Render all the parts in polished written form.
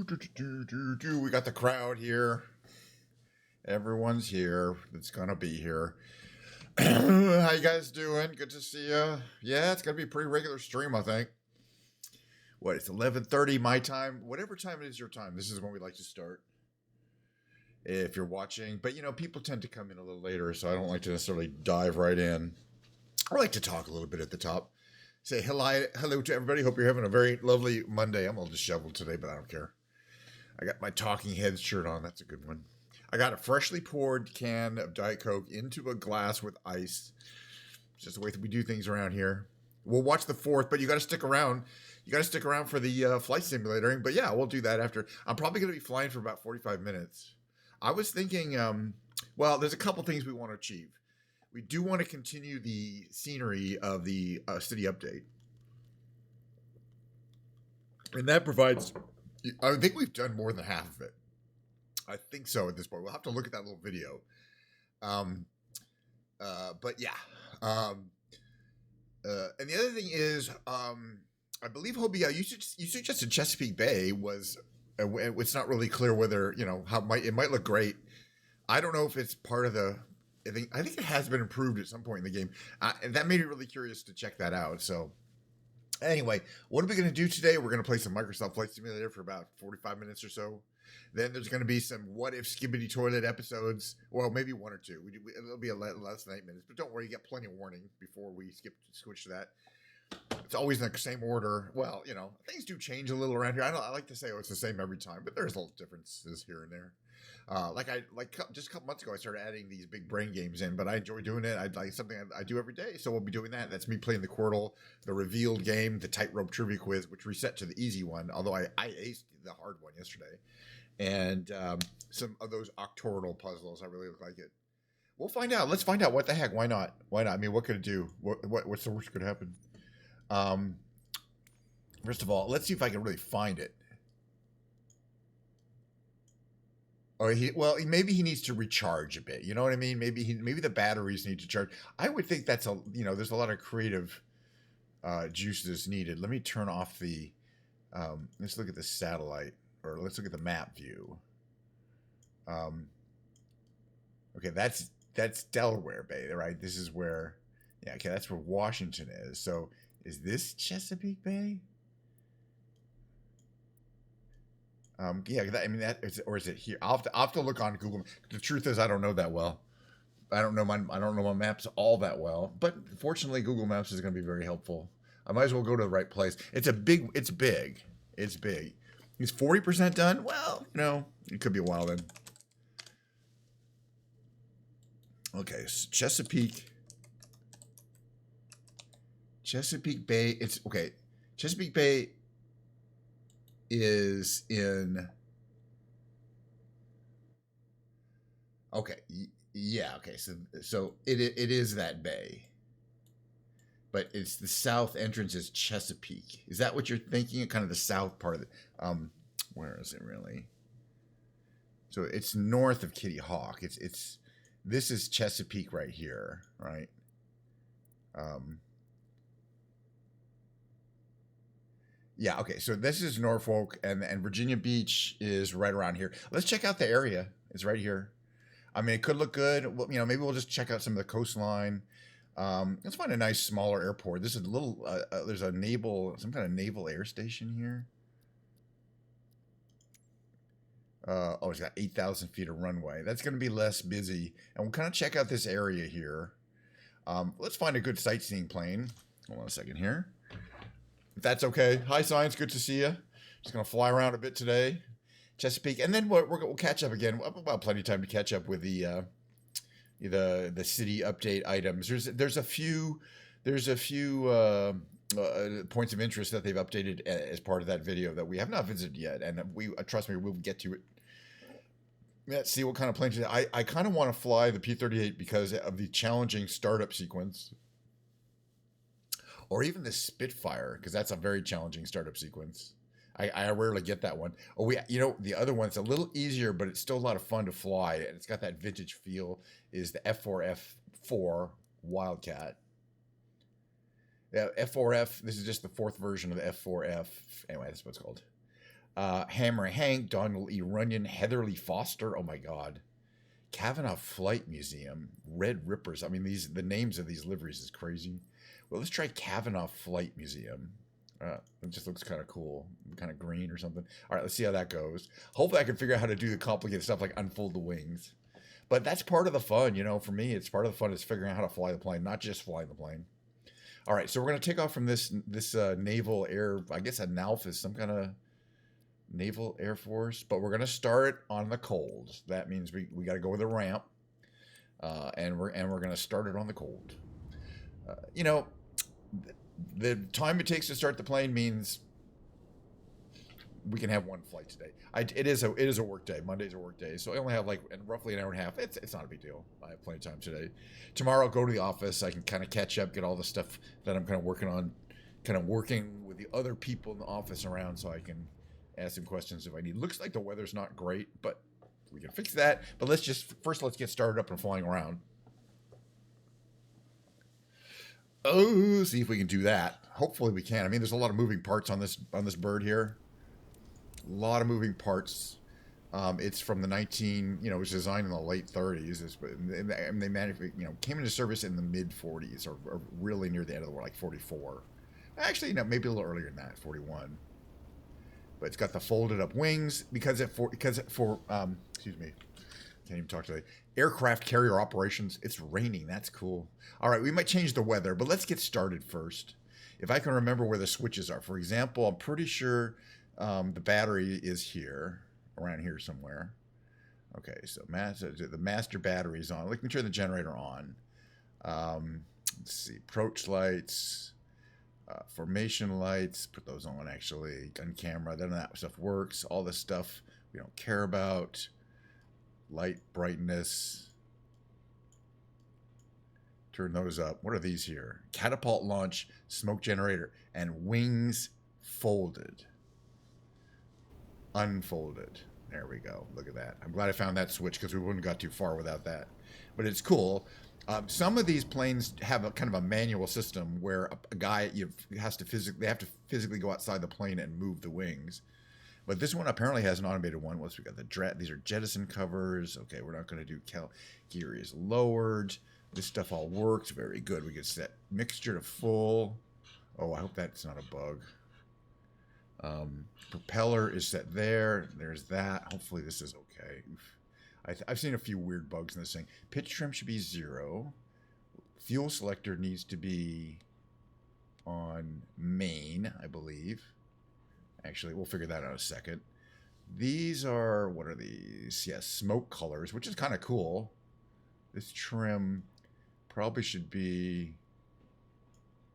We got the crowd here. Everyone's here that's gonna be here. How you guys doing? Good to see you. Yeah, it's gonna be a pretty regular stream, I think. What? It's 11:30 my time. Whatever time it is your time. This is when we like to start. If you're watching, but people tend to come in a little later, so I don't like to necessarily dive right in. I like to talk a little bit at the top. Say hello to everybody. Hope you're having a very lovely Monday. I'm a little disheveled today, but I don't care. I got my Talking Heads shirt on. That's a good one. I got a freshly poured can of Diet Coke into a glass with ice. It's just the way that we do things around here. We'll watch the fourth, but you got to stick around. You got to stick around for the flight simulator. But yeah, we'll do that after. I'm probably going to be flying for about 45 minutes. I was thinking, well, there's a couple things we want to achieve. We do want to continue the scenery of the city update. And that provides, I think we've done more than half of it. I think so at this point. We'll have to look at that little video. But yeah. And the other thing is, I believe Hobie, you suggested Chesapeake Bay was, it's not really clear whether, how it might look great. I don't know if it's part of the, I think it has been improved at some point in the game. And that made me really curious to check that out. So anyway, what are we going to do today? We're going to play some Microsoft Flight Simulator for about 45 minutes or so. Then there's going to be some What If Skibbity Toilet episodes. Well, maybe one or two. It'll be less than 8 minutes. But don't worry, you get plenty of warning before we switch to that. It's always in the same order. Well, things do change a little around here. I like to say, it's the same every time. But there's little differences here and there. Just a couple months ago, I started adding these big brain games in, but I enjoy doing it. I like something I do every day, so we'll be doing that. That's me playing the Quirtle, the revealed game, the tightrope trivia quiz, which reset to the easy one. Although I aced the hard one yesterday, and some of those octoronal puzzles. I really like it. We'll find out. Let's find out what the heck. Why not? Why not? I mean, what could it do? What's the worst that could happen? First of all, let's see if I can really find it. Or maybe he needs to recharge a bit. You know what I mean? Maybe the batteries need to charge. I would think that's there's a lot of creative juices needed. Let me turn off the. Let's look at the satellite, or let's look at the map view. Okay, that's Delaware Bay, right? This is where, yeah. Okay, that's where Washington is. So is this Chesapeake Bay? Yeah, or is it here? I'll have to look on Google. The truth is, I don't know that well. I don't know my maps all that well. But fortunately, Google Maps is going to be very helpful. I might as well go to the right place. It's big. It's big. It's 40% done. Well, it could be a while then. Okay, so Chesapeake Bay. It's okay. Chesapeake Bay is in. Okay, yeah. Okay, so it is that bay, but it's the south entrance is Chesapeake. Is that what you're thinking? Kind of the south part of it. Where is it really? So it's north of Kitty Hawk. This is Chesapeake right here, right? Yeah, okay, so this is Norfolk, and Virginia Beach is right around here. Let's check out the area. It's right here. I mean, it could look good. Well, maybe we'll just check out some of the coastline. Let's find a nice, smaller airport. This is a little, there's some kind of naval air station here. It's got 8,000 feet of runway. That's going to be less busy. And we'll kind of check out this area here. Let's find a good sightseeing plane. Hold on a second here. If that's okay. Hi, Science. Good to see you. Just going to fly around a bit today. Chesapeake. And then we'll catch up again. We'll have plenty of time to catch up with the city update items. There's a few points of interest that they've updated as part of that video that we have not visited yet. And trust me, we'll get to it. Let's see what kind of planes. I kind of want to fly the P-38 because of the challenging startup sequence. Or even the Spitfire, because that's a very challenging startup sequence. I rarely get that one. Oh, the other one's a little easier, but it's still a lot of fun to fly, and it's got that vintage feel. Is the F4F4 Wildcat? Yeah, F4F. This is just the fourth version of the F4F. Anyway, that's what it's called. Hammer Hank, Donald E. Runyon, Heather Lee Foster. Oh my God. Kavanaugh Flight Museum, Red Rippers. I mean, the names of these liveries is crazy. Well, let's try Kavanaugh Flight Museum. It just looks kind of cool, kind of green or something. All right, let's see how that goes. Hopefully, I can figure out how to do the complicated stuff like unfold the wings. But that's part of the fun, you know. For me, it's part of the fun is figuring out how to fly the plane, not just fly the plane. All right, so we're gonna take off from this naval air. I guess a NALF is some kind of Naval Air Force, but we're gonna start on the cold. That means we got to go with a ramp, and we're gonna start it on the cold. You know, the time it takes to start the plane means we can have one flight today. It is a work day. Monday's a work day, so I only have like roughly an hour and a half. It's not a big deal. I have plenty of time today. Tomorrow I'll go to the office. I can kind of catch up, get all the stuff that I'm kind of working on, kind of working with the other people in the office around, so I can ask them questions if I need. Looks like the weather's not great, but we can fix that. But let's get started up and flying around. Oh, see if we can do that. Hopefully we can. I mean, there's a lot of moving parts on this bird here. A lot of moving parts. It's from the it was designed in the late 30s. And they came into service in the mid 40s or really near the end of the war, like 44. Actually, no, maybe a little earlier than that, 41. But it's got the folded up wings because excuse me, can't even talk today. Aircraft carrier operations. It's raining. That's cool. All right, we might change the weather, but let's get started first. If I can remember where the switches are. For example, I'm pretty sure the battery is here, around here somewhere. Okay, so the master battery is on. Let me turn the generator on. Let's see, approach lights. Formation lights, put those on actually. Gun camera, none of that stuff works. All this stuff we don't care about. Light brightness. Turn those up. What are these here? Catapult launch, smoke generator, and wings folded. Unfolded. There we go. Look at that. I'm glad I found that switch because we wouldn't have got too far without that. But it's cool. Some of these planes have a kind of a manual system where a guy they have to physically go outside the plane and move the wings. But this one apparently has an automated one. Once we got these are jettison covers. Okay, we're not going to do gear is lowered. This stuff all works very good. We get set mixture to full. Oh, I hope that's not a bug. Propeller is set there. There's that. Hopefully this is okay. I've seen a few weird bugs in this thing. Pitch trim should be 0. Fuel selector needs to be on main, I believe. Actually, we'll figure that out in a second. These are, what are these? Yes, smoke colors, which is kind of cool. This trim probably should be,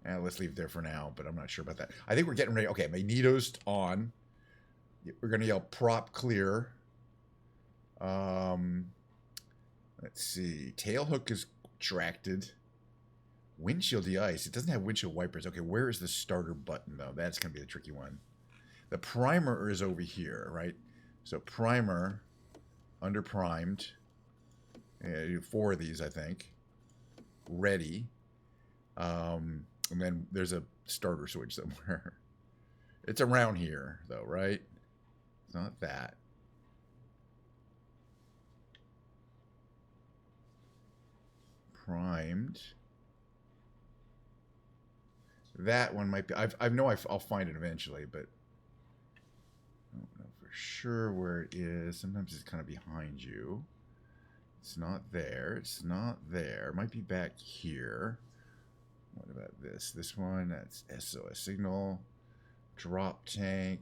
let's leave it there for now, but I'm not sure about that. I think we're getting ready. Okay, magneto's on. We're going to yell prop clear. Let's see. Tail hook is tracted. Windshield de-ice. It doesn't have windshield wipers. Okay, where is the starter button, though? That's going to be the tricky one. The primer is over here, right? So primer, under primed. 4 of these, I think. Ready. And then there's a starter switch somewhere. It's around here, though, right? It's not that. Primed. That one might be. I know I'll find it eventually, but I don't know for sure where it is. Sometimes it's kind of behind you. It's not there. It's not there. It might be back here. What about this? This one, that's SOS signal. Drop tank.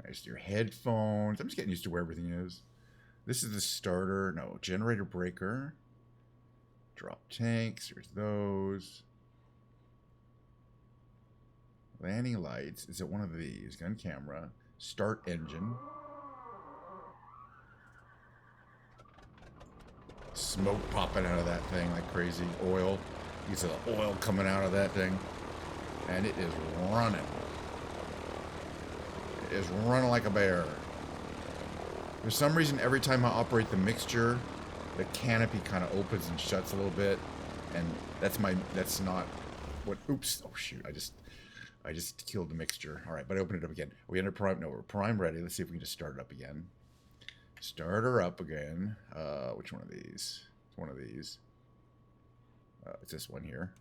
There's your headphones. I'm just getting used to where everything is. This is the starter. No, generator breaker. Drop tanks. There's those. Landing lights. Is it one of these? Gun camera. Start engine. Smoke popping out of that thing like crazy. Oil. You see the oil coming out of that thing. And it is running. It is running like a bear. For some reason, every time I operate the mixture, the canopy kind of opens and shuts a little bit. And that's not what, oops, oh shoot, I I just killed the mixture. All right, but I opened it up again. Are we under prime? No, we're prime ready. Let's see if we can just start it up again. Start her up again. Which one of these? It's one of these. It's this one here.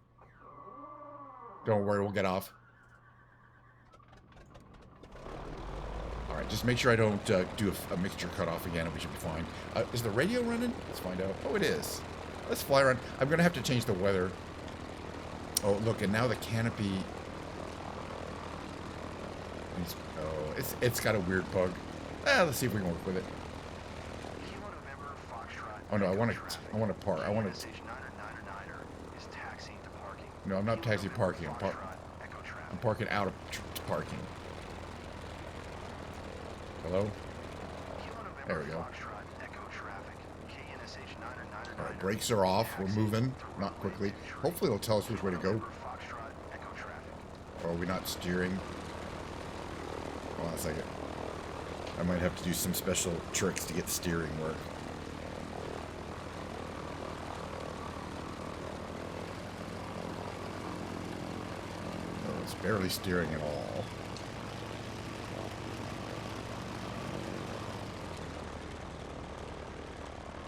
Don't worry, we'll get off. Alright, just make sure I don't do a mixture cutoff again, and we should be fine. Is the radio running? Let's find out. Oh, it is. Let's fly around. I'm going to have to change the weather. Oh, look, and now the canopy... It's got a weird bug. Let's see if we can work with it. Oh, no, I want to park. I want to... No, I'm not taxi parking. I'm parking out of parking. Hello? There we go. Alright, brakes are off. We're moving. Not quickly. Hopefully it'll tell us which way to go. Or are we not steering? Hold on a second. I might have to do some special tricks to get steering work. Oh, it's barely steering at all.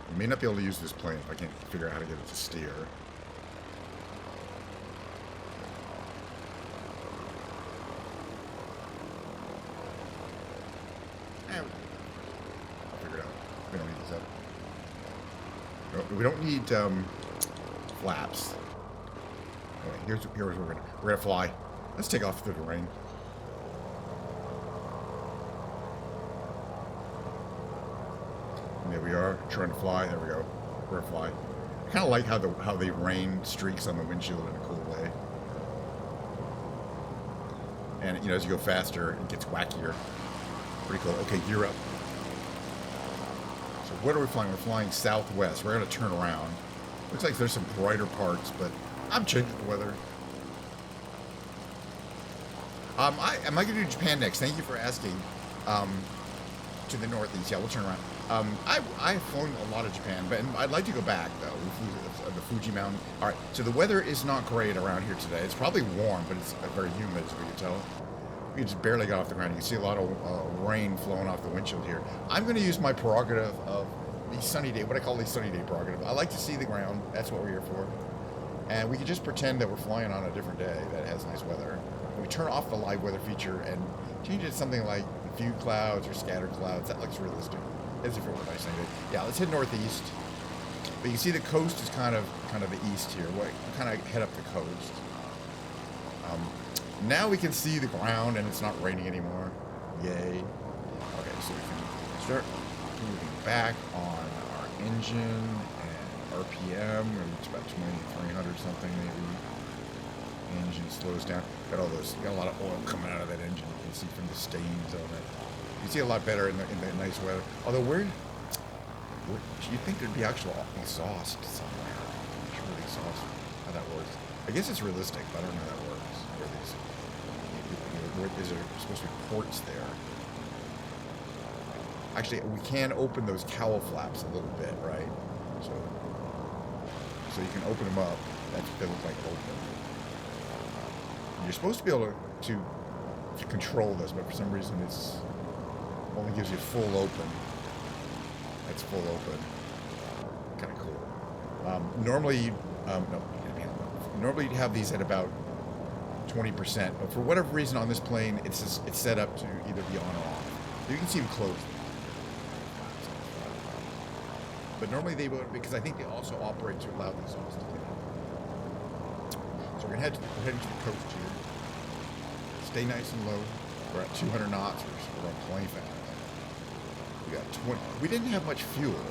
I may not be able to use this plane if I can't figure out how to get it to steer. I'll figure it out. We don't need this up. No, we don't need flaps. Okay, here's where we're gonna fly. Let's take off through the rain. And there we are, trying to fly. There we go. We're gonna fly. I kind of like how the rain streaks on the windshield in a cool way. And you know, as you go faster, it gets wackier. Pretty cool. Okay, gear up. So what are we flying? We're flying southwest. We're gonna turn around. Looks like there's some brighter parts, but I'm changing the weather. Am I gonna do Japan next? Thank you for asking. To the northeast. Yeah, we'll turn around. I've flown a lot of Japan, but I'd like to go back, though. The Fuji Mountain. All right, so the weather is not great around here today. It's probably warm, but it's very humid, as we can tell. We just barely got off the ground. You can see a lot of rain flowing off the windshield here. I'm going to use my prerogative of the sunny day, what I call the sunny day prerogative. I like to see the ground. That's what we're here for. And we can just pretend that we're flying on a different day that has nice weather. And we turn off the live weather feature and change it to something like few clouds or scattered clouds. That looks realistic, as if it were nice. Yeah, let's head northeast. But you can see the coast is kind of the east here. We'll kind of head up the coast. Now we can see the ground and it's not raining anymore. Yay. Okay, so we can start moving back on our engine and RPM. It's about 2,300 something maybe. Engine slows down. Got a lot of oil coming out of that engine. You can see from the stains on it. You see a lot better in the nice weather. Although where you think there'd be actual exhaust somewhere? I'm sure exhaust. How that works? I guess it's realistic, but I don't know how that works. Is there supposed to be ports there? Actually, we can open those cowl flaps a little bit, right? So you can open them up. They look like open. You're supposed to be able to control this, but for some reason it's only gives you full open. That's full open. Kind of cool. Normally, normally you'd have these at about 20%, but for whatever reason on this plane, it's set up to either be on or off. You can see them closed. But normally they would, because I think they also operate to allow the exhaust to clean up. So we're heading to the coast here. Stay nice and low. We're at 200 knots. We're on plane fast. We got 20. We didn't have much fuel,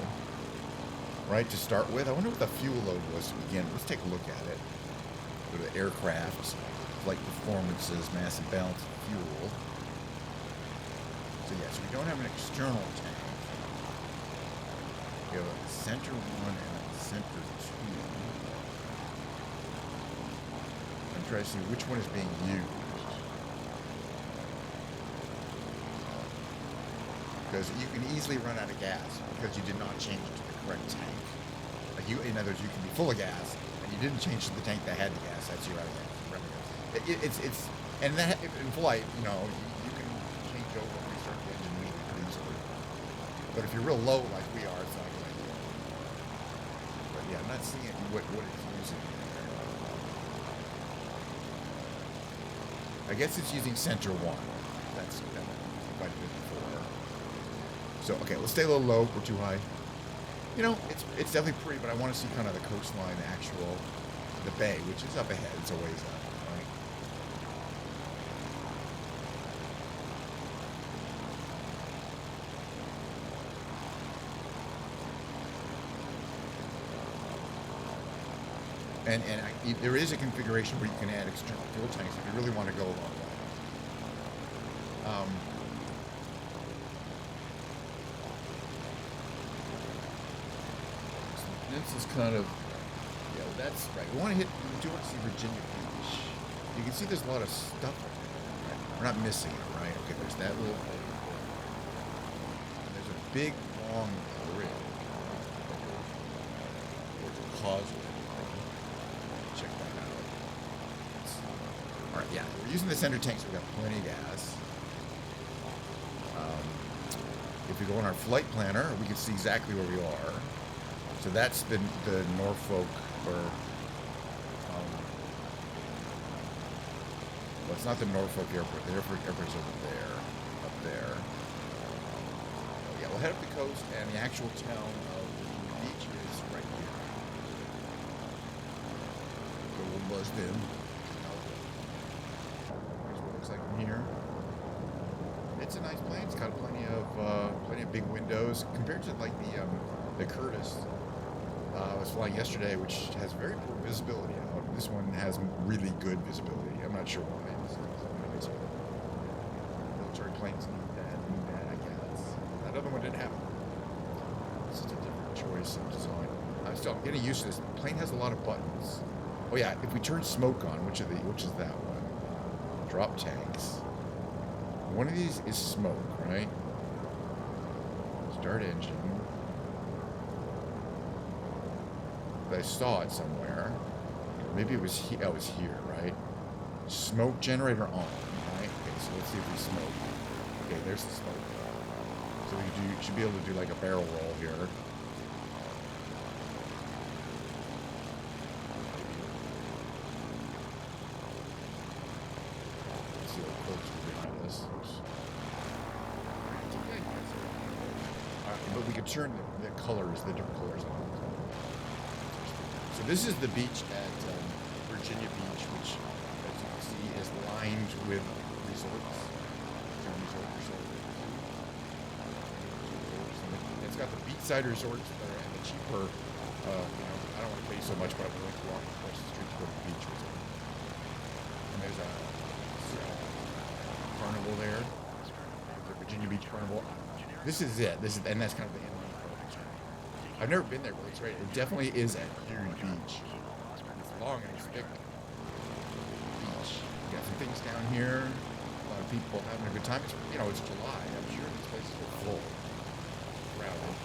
right, to start with. I wonder what the fuel load was to begin. Let's take a look at it. Go to the aircraft, flight performances, mass and balance of fuel. So yes, we don't have an external tank. We have a center one and a center two. I'm trying to see which one is being used. Because you can easily run out of gas because you did not change it to the correct tank. Like in other words, you can be full of gas and you didn't change to the tank that had the gas. That's your out of gas. And that, in flight, you know, you can change over and restart the engine pretty easily. But if you're real low like we are, it's not a good idea. But yeah, I'm not seeing what it's using. I guess it's using center one. That's quite a bit before. So okay, let's stay a little low. We're too high. You know, it's definitely pretty, but I want to see kind of the coastline, the bay, which is up ahead. It's a ways up, right? And there is a configuration where you can add external fuel tanks if you really want to go a long way. This is kind of, yeah, that's right. We do want to see Virginia Beach. You can see there's a lot of stuff up there. Right? We're not missing it, right? Okay, there's that little thing. And there's a big, long bridge. There's a causeway. Check that out. All right, yeah. We're using the center tank, so we've got plenty of gas. If we go on our flight planner, we can see exactly where we are. So that's the Norfolk, or well, it's not the Norfolk airport. The airport's over there, up there. Yeah, we'll head up the coast, and the actual town of the beach is right here. So we'll buzz in. Here's what it looks like from here. It's a nice plane. It's got plenty of big windows compared to like the Curtis. I was flying yesterday, which has very poor visibility out. This one has really good visibility. I'm not sure why. Military planes need that, I guess. That other one didn't have it. It's just a different choice of design. I'm getting used to this. The plane has a lot of buttons. Oh yeah, if we turn smoke on, which is that one? Drop tanks. One of these is smoke, right? Start engine. I saw it somewhere. Maybe it was here. Oh, it was here, right? Smoke generator on, right? Okay, so let's see if we smoke. Okay, there's the smoke. So we should be able to do like a barrel roll here. Let's see what close is behind us. But we could turn the colors, the different colors on. So this is the beach at Virginia Beach, which, as you can see, is lined with resorts. It's got the beachside resorts and the cheaper, I don't want to pay so much, but I'm willing to walk across the street to go to the beach resort. And there's a carnival there, the Virginia Beach Carnival. This is it. And that's kind of the end. I've never been there, but it's right. It definitely is at Erie Beach. It's long and it's thick. Beach. You got some things down here. A lot of people having a good time. It's July. I'm sure these places are full. Crowded.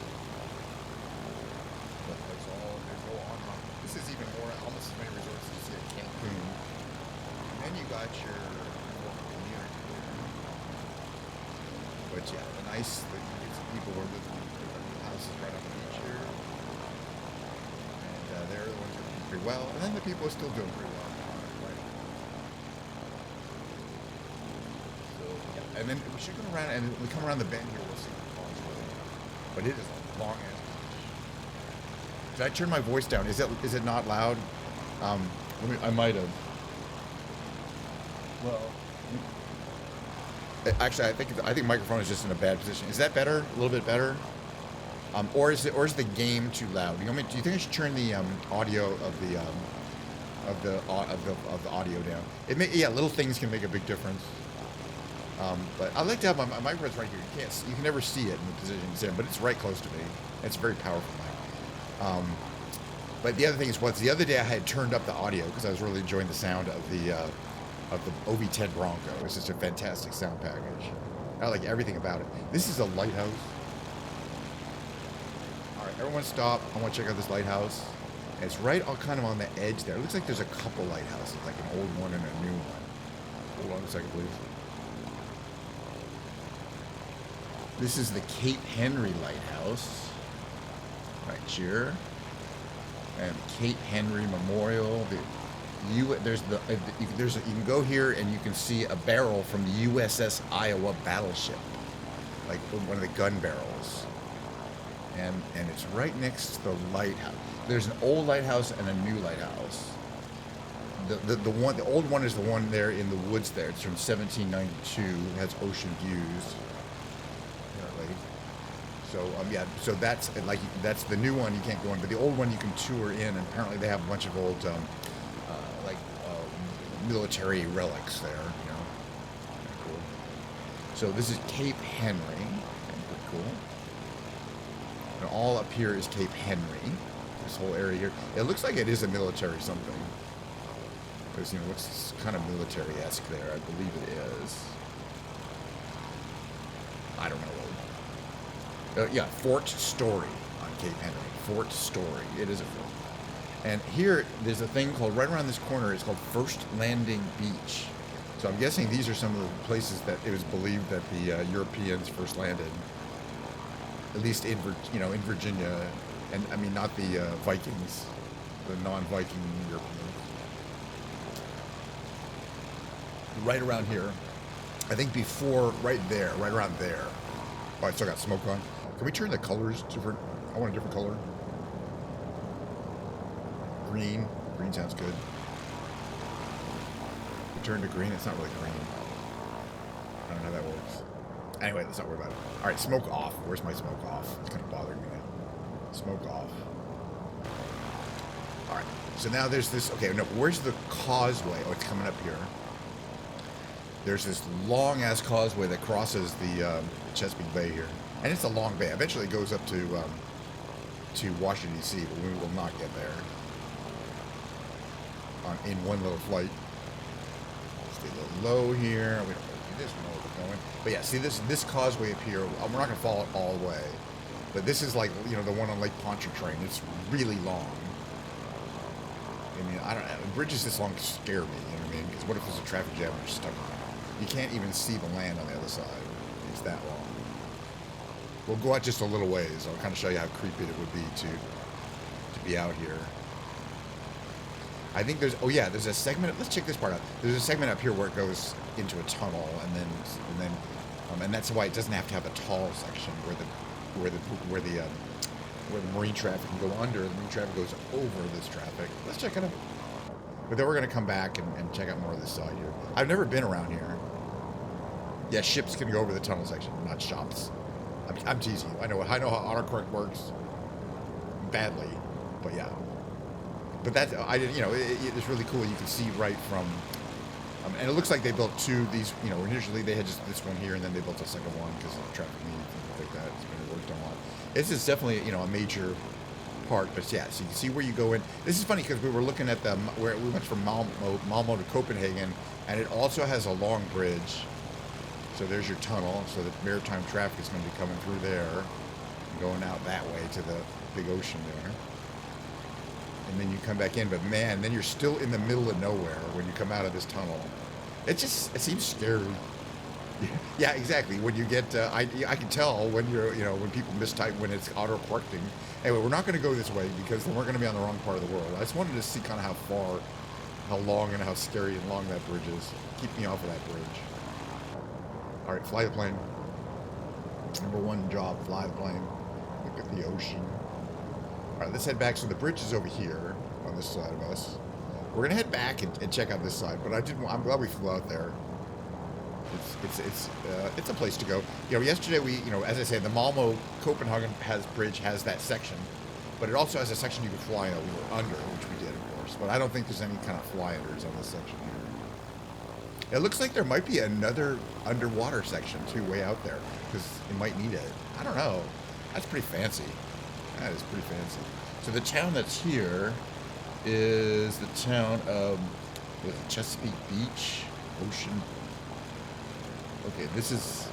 But there's no on. This is even more, almost as many resorts as you see at Cancun. And then you got your community there. But yeah, the nice that you get some people who are living in houses right on the beach here. And they're the ones who are doing pretty well. And then the people are still doing pretty well. Right? So, yeah. And then we should come around, and when we come around the bend here, we'll see the causeway. But it is a long ass beach. Did I turn my voice down? Is it not loud? I might have. Well, actually, I think microphone is just in a bad position. Is that better? A little bit better? Or is the game too loud? Do you think I should turn the audio of the audio down? Little things can make a big difference. But I like to have my microphone's right here. You can never see it in the position it's in, but it's right close to me. It's a very powerful mic. But the other thing is, the other day I had turned up the audio because I was really enjoying the sound of the OV-10 Bronco. It's just a fantastic sound package. I like everything about it. This is a lighthouse. All right, everyone stop. I want to check out this lighthouse. And it's right kind of on the edge there. It looks like there's a couple lighthouses, like an old one and a new one. Hold on a second, please. This is the Cape Henry Lighthouse. Right here. And Cape Henry Memorial. You can go here and you can see a barrel from the USS Iowa battleship, like one of the gun barrels, and it's right next to the lighthouse. There's an old lighthouse and a new lighthouse. The old one is the one there in the woods there. It's from 1792. It has ocean views. So so that's the new one you can't go in, but the old one you can tour in, and apparently they have a bunch of old military relics there, you know. Cool. So this is Cape Henry, pretty cool. And all up here is Cape Henry. This whole area here, it looks like it is a military something, because you know what's kind of military-esque there. I believe it is. I don't know. Yeah, Fort Story on Cape Henry. Fort Story. It is a fort. And here, there's a thing called, right around this corner, it's called First Landing Beach. So I'm guessing these are some of the places that it was believed that the Europeans first landed. At least in Virginia. And, I mean, not the Vikings. The non-Viking Europeans. Right around here. I think before, right around there. Oh, I still got smoke on. Can we turn the colors different? I want a different color. Green. Green sounds good. Turn to green. It's not really green. I don't know how that works. Anyway, let's not worry about it. All right, smoke off. Where's my smoke off? It's kind of bothering me now. Smoke off. All right. So now there's this. Okay, no. Where's the causeway? Oh, it's coming up here. There's this long-ass causeway that crosses the Chesapeake Bay here. And it's a long bay. Eventually it goes up to Washington, D.C., but we will not get there in one little flight. Stay a little low here. We don't really do this. We know where we're going. But yeah, see this causeway up here, we're not going to follow it all the way. But this is like, you know, the one on Lake Pontchartrain. It's really long. I mean, I don't know. Bridges this long scare me, you know what I mean? Because what if there's a traffic jam and you're stuck on it? You can't even see the land on the other side. It's that long. We'll go out just a little ways. I'll kind of show you how creepy it would be to be out here. I think there's a segment. Let's check this part out. There's a segment up here where it goes into a tunnel, and that's why it doesn't have to have a tall section where the marine traffic can go under. The marine traffic goes over this traffic. Let's check it out. But then we're going to come back and check out more of this side here. I've never been around here. Yeah, ships can go over the tunnel section, not shops. I'm teasing you. I know how autocorrect works badly, but yeah. But that's it's really cool. You can see right from, and it looks like they built two. These, you know, initially they had just this one here, and then they built a second one because of traffic needs and stuff like that. It's been worked on a lot. This is definitely a major part, but yeah. So you can see where you go in. This is funny because we were looking at where we went from Malmo to Copenhagen, and it also has a long bridge. So there's your tunnel, so that maritime traffic is going to be coming through there, and going out that way to the big ocean there. And then you come back in, but man, then you're still in the middle of nowhere when you come out of this tunnel. It seems scary. Yeah, exactly. When you get, I can tell when when people mistype when it's auto-correcting. Anyway, we're not going to go this way because then we're going to be on the wrong part of the world. I just wanted to see kind of how long and how scary and long that bridge is. Keep me off of that bridge. All right, fly the plane. Number one job, fly the plane. Look at the ocean. All right, let's head back. So the bridge is over here on this side of us. We're gonna head back and check out this side. But I'm glad we flew out there. It's a place to go. Yesterday as I said, the Malmo Copenhagen bridge has that section, but it also has a section you can fly under, which we did, of course. But I don't think there's any kind of fly-unders on this section here. It looks like there might be another underwater section, too, way out there, because it might need it. I don't know. That's pretty fancy. That is pretty fancy. So the town that's here is the town of Chesapeake Beach, Ocean. Okay, this is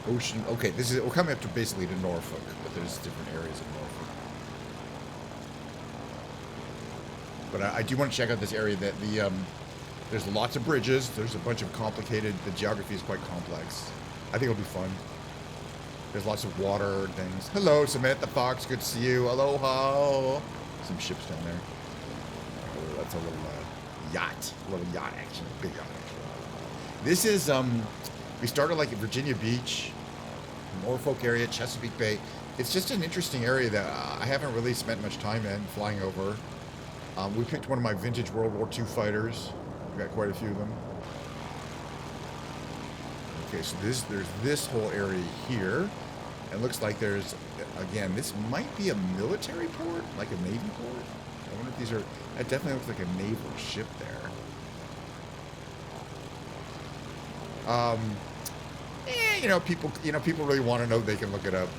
Ocean. Okay, we're coming up to basically to Norfolk, but there's different areas of Norfolk. But I do want to check out this area that There's lots of bridges. There's a bunch of complicated. The geography is quite complex. I think it'll be fun. There's lots of water and things. Hello, Samantha Fox. Good to see you. Aloha. Some ships down there. Oh, that's a little yacht. A little yacht action. Big yacht action. This is, we started like at Virginia Beach, Norfolk area, Chesapeake Bay. It's just an interesting area that I haven't really spent much time in flying over. We picked one of my vintage World War II fighters. We've got quite a few of them. Okay, so there's this whole area here. It looks like there's, again, this might be a military port, like a Navy port. I wonder if these are, that definitely looks like a naval ship there. People really want to know, they can look it up.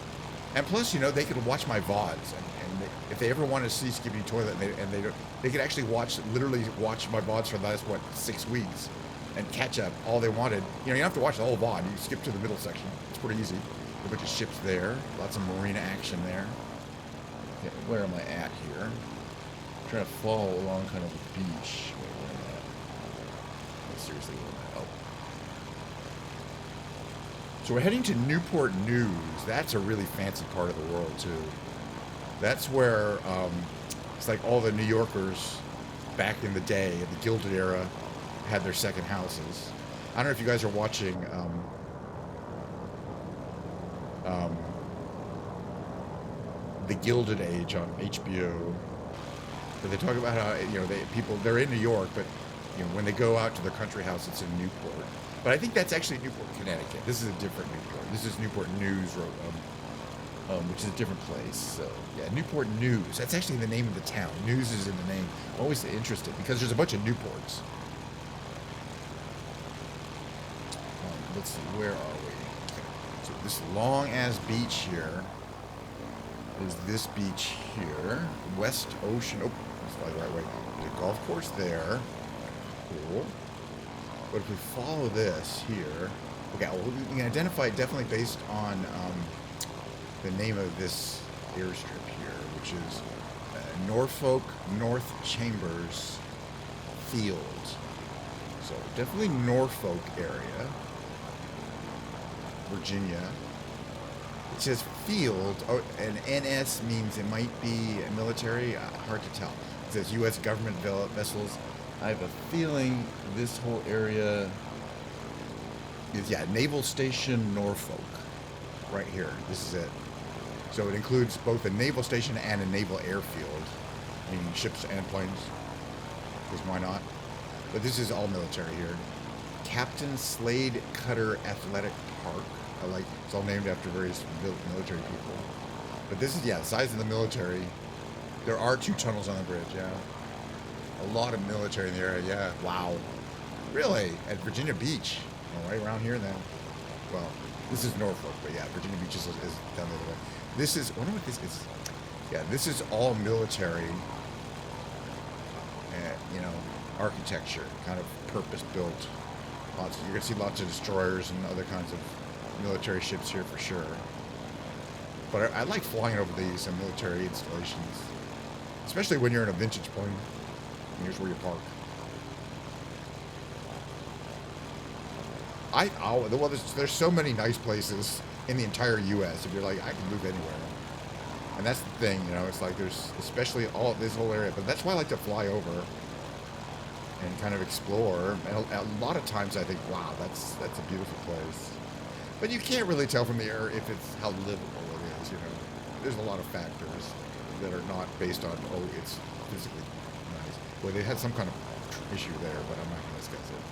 And plus, they can watch my VODs. And if they ever want to see Skippy Toilet, they could actually literally watch my VODs for the last, 6 weeks and catch up all they wanted. You don't have to watch the whole VOD. You skip to the middle section. It's pretty easy. A bunch of ships there. Lots of marina action there. Okay, where am I at here? I'm trying to follow along kind of the beach. Wait, where am I at? Oh, seriously, where am I? Oh. So we're heading to Newport News. That's a really fancy part of the world, too. That's where it's like all the New Yorkers back in the day, in the Gilded Era, had their second houses. I don't know if you guys are watching The Gilded Age on HBO, but they talk about how they're in New York, but when they go out to their country house, it's in Newport. But I think that's actually Newport, Connecticut. This is a different Newport. This is Newport News, which is a different place. So yeah, Newport News. That's actually the name of the town. News is in the name. I'm always interested because there's a bunch of Newports. Let's see, where are we? So this long-ass beach here is this beach here. West Ocean. Oh, let's fly the right way. The golf course there. Cool. But if we follow this here, okay, well, we can identify it definitely based on the name of this airstrip here, which is Norfolk North Chambers Field. So definitely Norfolk area, Virginia. It says field, and NS means it might be military, hard to tell. It says U.S. government vessels. I have a feeling this whole area is, Naval Station Norfolk, right here. This is it. So it includes both a naval station and a naval airfield, meaning ships and planes, because why not? But this is all military here. Captain Slade Cutter Athletic Park. It's all named after various military people. But this is, the size of the military. There are 2 tunnels on the bridge, A lot of military in the area, yeah. Wow. Really? At Virginia Beach? Oh, right around here then. Well, this is Norfolk, but Virginia Beach is down the other way. This is, I wonder what this is. Yeah, this is all military, architecture, kind of purpose-built. You're going to see lots of destroyers and other kinds of military ships here for sure. But I like flying over these military installations, especially when you're in a vintage plane. Here's where you park. There's so many nice places in the entire U.S. If you're like, I can move anywhere. And that's the thing, it's like there's especially all this whole area. But that's why I like to fly over and kind of explore. And a lot of times I think, wow, that's a beautiful place. But you can't really tell from the air if it's how livable it is. There's a lot of factors that are not based on it's physically nice. Well, they had some kind of issue there, but I'm not going to discuss it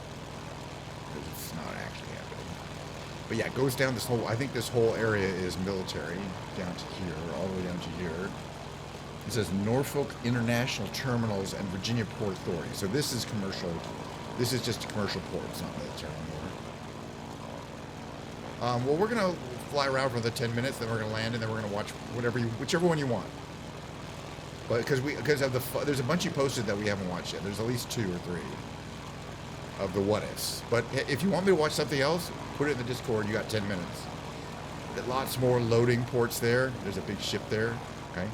because it's not actually happening. But it goes down this whole. I think this whole area is military down to here, all the way down to here. It says Norfolk International Terminals and Virginia Port Authority. So this is commercial. This is just a commercial port. It's not military anymore. Well, we're gonna fly around for the 10 minutes, then we're gonna land, and then we're gonna watch whichever one you want. But there's a bunch you posted that we haven't watched yet. There's at least 2 or 3 of the what ifs. But if you want me to watch something else, put it in the Discord. You got 10 minutes. Lots more loading ports there. There's a big ship there. Okay.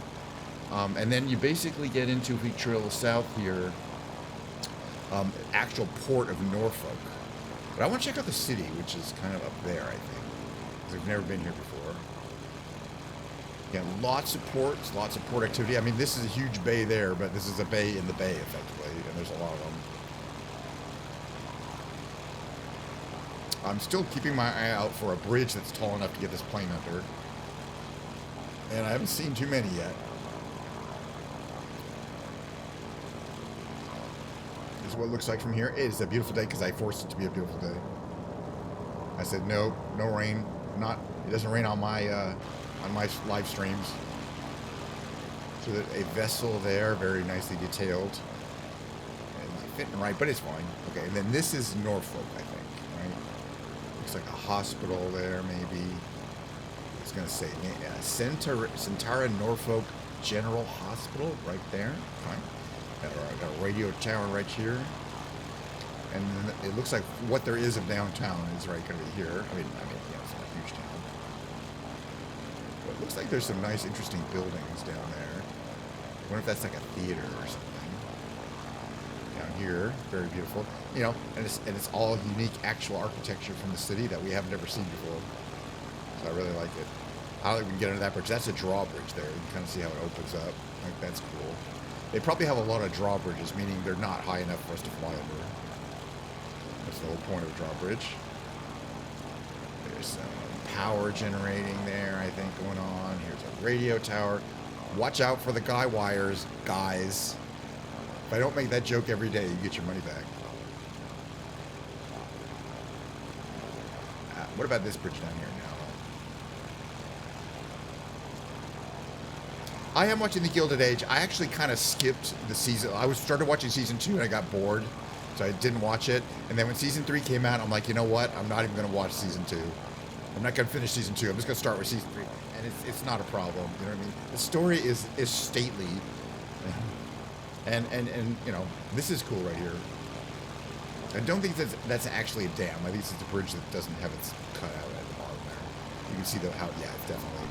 And then you basically get into, if we trail south here, actual port of Norfolk. But I want to check out the city, which is kind of up there, I think, because I've never been here before. Yeah, lots of ports, lots of port activity. I mean, this is a huge bay there, but this is a bay in the bay, effectively, and there's a lot of them. I'm still keeping my eye out for a bridge that's tall enough to get this plane under. And I haven't seen too many yet. This is what it looks like from here. It is a beautiful day because I forced it to be a beautiful day. I said no rain. It doesn't rain on my live streams. So there's a vessel there, very nicely detailed. And not fitting right, but it's fine. Okay, and then this is Norfolk, I think, right? Looks like a hospital there, maybe. I was going to say, Centara Norfolk General Hospital, right there. Fine. Got a radio tower right here. And it looks like what there is of downtown is right going to be here. I mean, yeah, it's not a huge town. But it looks like there's some nice, interesting buildings down there. I wonder if that's like a theater or something. Down here, very beautiful. You know, and it's all unique actual architecture from the city that we have never seen before. So I really like it. I don't think we can get under that bridge. That's a drawbridge there. You can kind of see how it opens up. Like, that's cool. They probably have a lot of drawbridges, meaning they're not high enough for us to fly under. That's the whole point of a drawbridge. There's some power generating there, I think, going on. Here's a radio tower. Watch out for the guy wires, guys. If I don't make that joke every day, you get your money back. What about this bridge down here now? I am watching The Gilded Age. I actually kind of skipped the season. I started watching season 2 and I got bored, so I didn't watch it. And then when season 3 came out, I'm like, you know what? I'm not even going to watch season 2. I'm not going to finish season 2. I'm just going to start with season 3. And it's not a problem. You know what I mean? The story is stately. And you know, this is cool right here. I don't think that's actually a dam. I think it's a bridge that doesn't have its cut out at the bottom there. You can see how, yeah, it's definitely.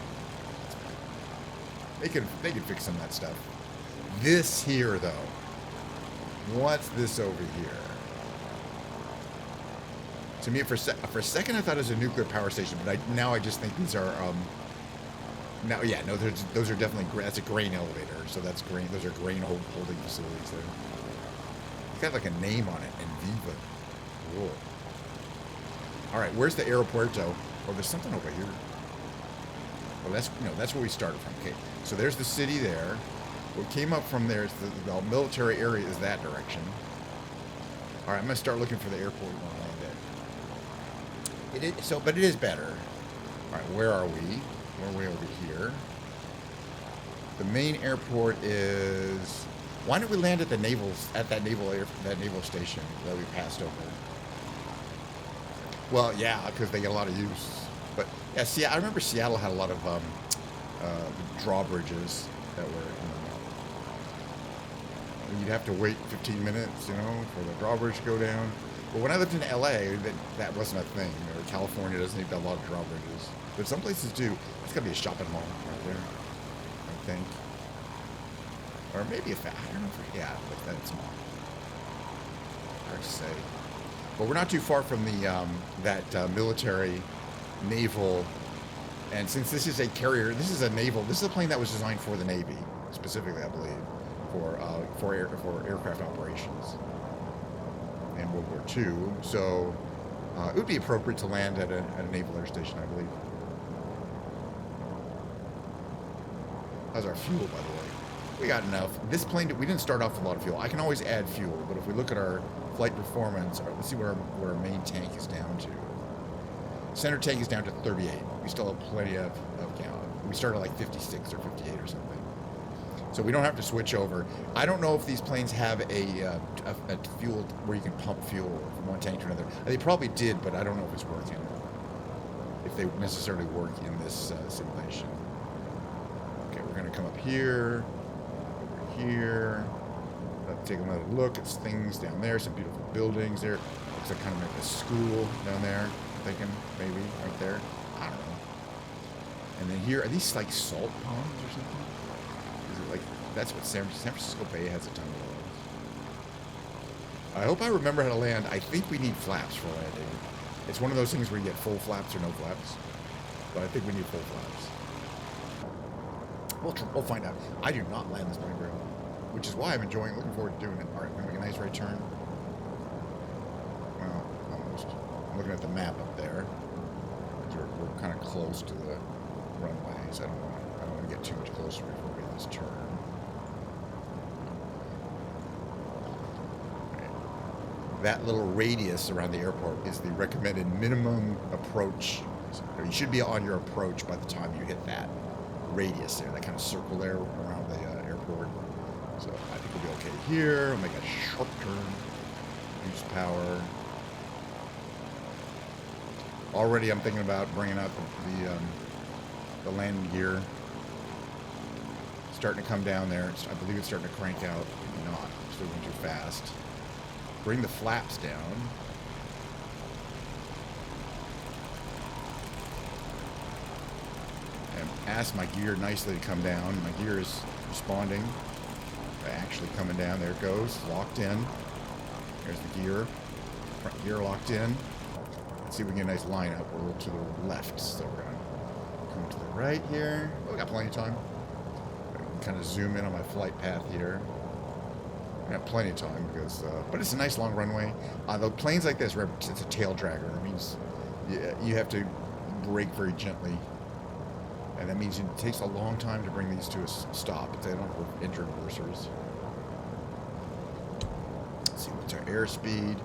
They can fix some of that stuff. This here, though. What's this over here? To me, for a second, I thought it was a nuclear power station, but now I just think these are. Those are definitely. That's a grain elevator, so that's grain. Those are grain holding facilities there. It's got like a name on it, Enviva. Cool. All right, where's the aeropuerto? Oh, there's something over here. Well, that's where we started from. Okay, so there's the city there. What came up from there is the military area is that direction. All right, I'm gonna start looking for the airport when I land it. But it is better. All right, where are we? We're way over here. The main airport is. Why don't we land at that naval station that we passed over? Well, yeah, because they get a lot of use. But yeah, I remember Seattle had a lot of drawbridges that were. You'd have to wait 15 minutes, for the drawbridge to go down. But when I lived in LA, that wasn't a thing. California doesn't even have a lot of drawbridges, but some places do. It's gotta be a shopping mall right there, I think, or maybe I don't know if that's small. Hard to say. But we're not too far from the that military, naval, and since this is a carrier, this is a plane that was designed for the Navy specifically, I believe. For aircraft operations in World War II, so it would be appropriate to land at a naval air station, I believe. How's our fuel, by the way? We got enough. This plane, we didn't start off with a lot of fuel. I can always add fuel, but if we look at our flight performance, let's see what our main tank is down to. Center tank is down to 38. We still have plenty of gallon. We started like 56 or 58 or something. So we don't have to switch over. I don't know if these planes have a fuel where you can pump fuel from one tank to another. They probably did, but I don't know if it's working. If they necessarily work in this simulation. Okay, we're going to come up here, over here. Let's take another look at things down there. Some beautiful buildings there. Looks like kind of like a school down there. I'm thinking maybe right there. I don't know. And then here, are these like salt ponds or something? Is it like, that's what San Francisco Bay has a ton of those. I hope I remember how to land. I think we need flaps for landing. It's one of those things where you get full flaps or no flaps. But I think we need full flaps. We'll find out. I do not land this plane very well, which is why I'm enjoying, looking forward to doing it. All right, we're going to make a nice right turn. Well, almost. I'm looking at the map up there. We're kind of close to the runway, so I don't want to get too much closer before we make this turn. That little radius around the airport is the recommended minimum approach. So you should be on your approach by the time you hit that radius there, that kind of circle there around the airport. So I think we'll be okay here. We'll make a sharp turn. Use power. Already I'm thinking about bringing out the landing gear. Starting to come down there. I believe it's starting to crank out. Maybe not. Still going too fast. Bring the flaps down. And ask my gear nicely to come down. My gear is responding. Actually coming down. There it goes. Locked in. There's the gear. Front gear locked in. Let's see if we can get a nice line up. We're a little to the left. So we're going to come to the right here. Oh, we got plenty of time. I can kind of zoom in on my flight path here. I have plenty of time because, but it's a nice long runway. The planes like this, it's a tail dragger. That means you have to brake very gently, and that means it takes a long time to bring these to a stop. They don't have engine reversers. Let's see what's our airspeed.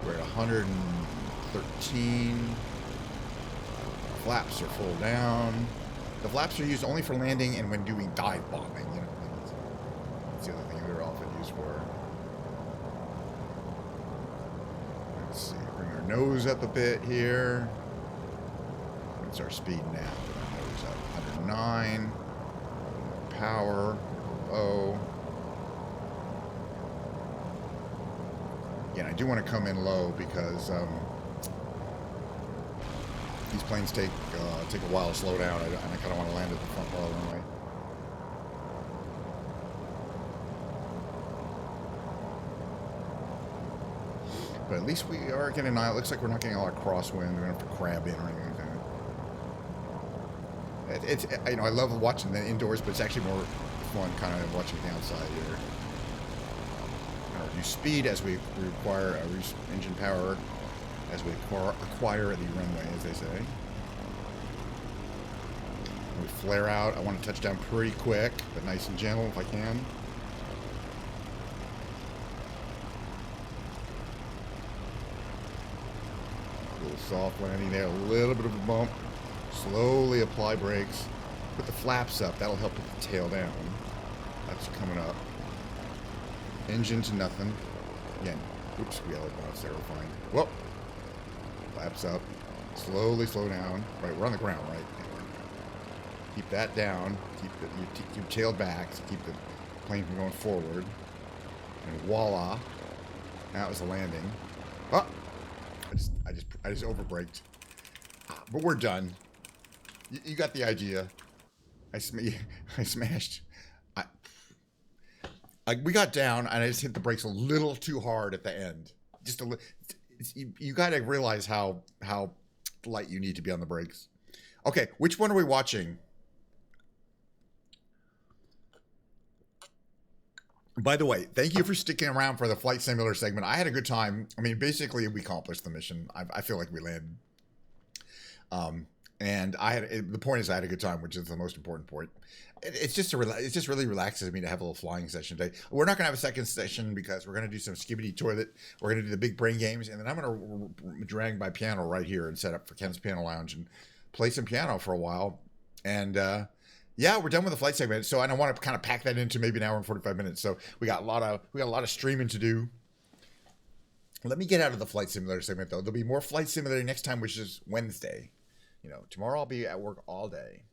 We're at 113. Flaps are full down. The flaps are used only for landing and when doing dive bombing. You know, that's the other thing they're often used for. Let's see, bring our nose up a bit here. What's our speed now? Bring our nose up 109. More power. Low. Again, I do want to come in low because these planes take a while to slow down. I kind of want to land at the front part of the runway. But at least we are getting it looks like we're not getting a lot of crosswind. We don't have to crab in or anything like that. It's you know, I love watching the indoors, but it's actually more fun kind of watching the outside here. Reduce speed as we require engine power as we acquire the runway, as they say. We flare out. I want to touch down pretty quick, but nice and gentle if I can. A little soft landing there, a little bit of a bump. Slowly apply brakes. Put the flaps up. That'll help put the tail down. That's coming up. Engine to nothing. Again, oops, we yellowed bounce there, we're fine. Whoa! Flaps up. Slowly slow down. Right, we're on the ground, right? Keep that down. Keep your tail back to keep the plane from going forward. And voila. That was a landing. Oh! I just overbraked. But we're done. You got the idea. I smashed. We got down, and I just hit the brakes a little too hard at the end. Just a little. You got to realize how light you need to be on the brakes. Okay, which one are we watching? By the way, thank you for sticking around for the flight simulator segment. I had a good time. I mean, basically, we accomplished the mission. I feel like we landed. And the point is I had a good time, which is the most important point. It just really relaxes me to have a little flying session today. We're not going to have a second session because we're going to do some Skibbity Toilet. We're going to do the big brain games. And then I'm going to drag my piano right here and set up for Ken's Piano Lounge and play some piano for a while. And, yeah, we're done with the flight segment. So I want to kind of pack that into maybe an hour and 45 minutes. So we got a lot of streaming to do. Let me get out of the flight simulator segment, though. There'll be more flight simulator next time, which is Wednesday. You know, tomorrow I'll be at work all day.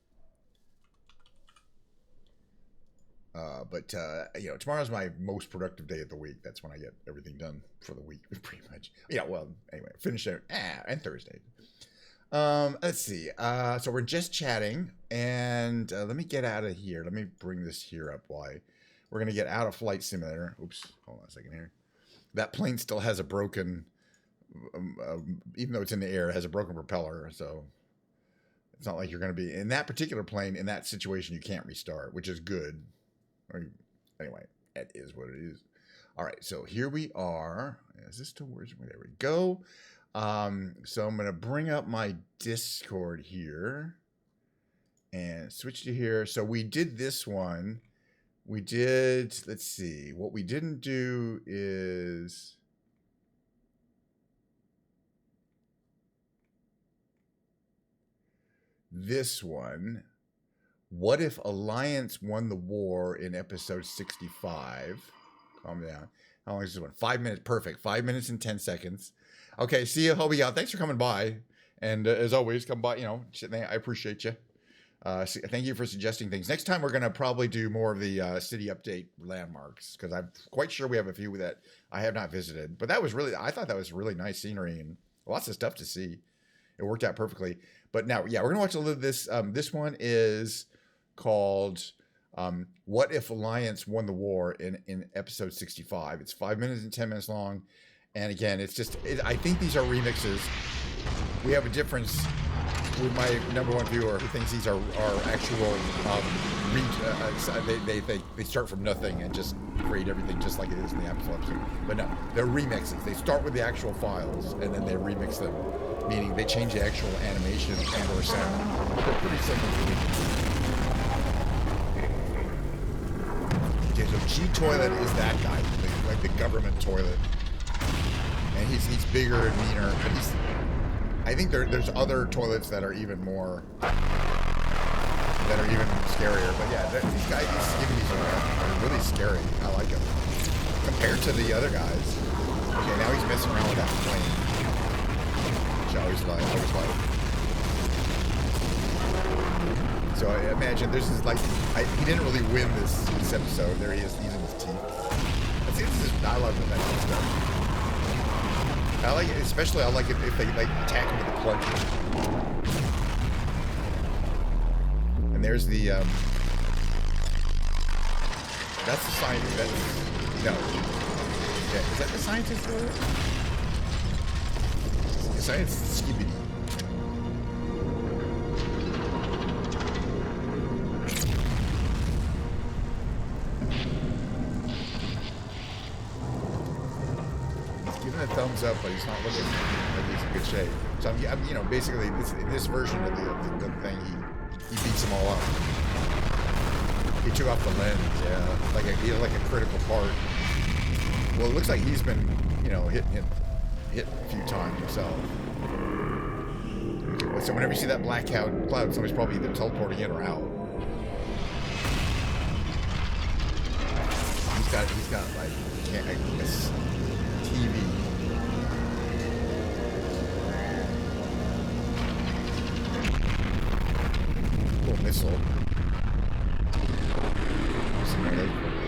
But you know, tomorrow's my most productive day of the week. That's when I get everything done for the week, pretty much. Yeah, well, anyway, finish there. And Thursday. Let's see. So we're just chatting, and let me get out of here. Let me bring this here up. We're going to get out of flight simulator. Oops, hold on a second here. that plane still has a broken, even though it's in the air, it has a broken propeller. So it's not like you're going to be in that particular plane in that situation. You can't restart, which is good. Anyway, that is what it is. All right, so here we are. Is this to where? There we go. So I'm going to bring up my Discord here and switch to here. So we did this one. We did, let's see. What we didn't do is this one. What if Alliance won the war in episode 65? Calm down. How long is this one? 5 minutes. Perfect. 5 minutes and 10 seconds. Okay, see you, Hobie out. Thanks for coming by. And as always, come by, I appreciate you. Thank you for suggesting things. Next time, we're going to probably do more of the city update landmarks, because I'm quite sure we have a few that I have not visited. But I thought that was really nice scenery and lots of stuff to see. It worked out perfectly. But now, yeah, we're going to watch a little of this. This one is called What If Alliance Won the War in episode 65. It's 5 minutes and 10 minutes long. And again, I think these are remixes. We have a difference with my number one viewer who thinks these are actual they start from nothing and just create everything just like it is in the actual episode. But no, they're remixes. They start with the actual files and then they remix them, meaning they change the actual animation and or sound. They're pretty simple. Okay, so G Toilet is that guy, like the government toilet, and he's bigger and meaner, but I think there's other toilets that are even more, that are even scarier. But yeah, these guys, these are really scary. I like them compared to the other guys. Okay, now he's messing around with that plane, which I always like. So I imagine this is like he didn't really win this episode. There he is using his teeth. Let's see, this is dialogue with that kind of stuff. I like it, especially I like it if they like attack him with the plunger. And there's the that's the scientist. No. Yeah, is that the scientist there? The scientist is Skibidi. Thumbs up, but he's not looking like he's in good shape. So I'm basically this version of the thing, he beats them all up. He took off the lens, yeah, like a critical part. Well, it looks like he's been, hit a few times himself. So whenever you see that black cloud, somebody's probably either teleporting in or out. He's got like, I guess, TV. Missile.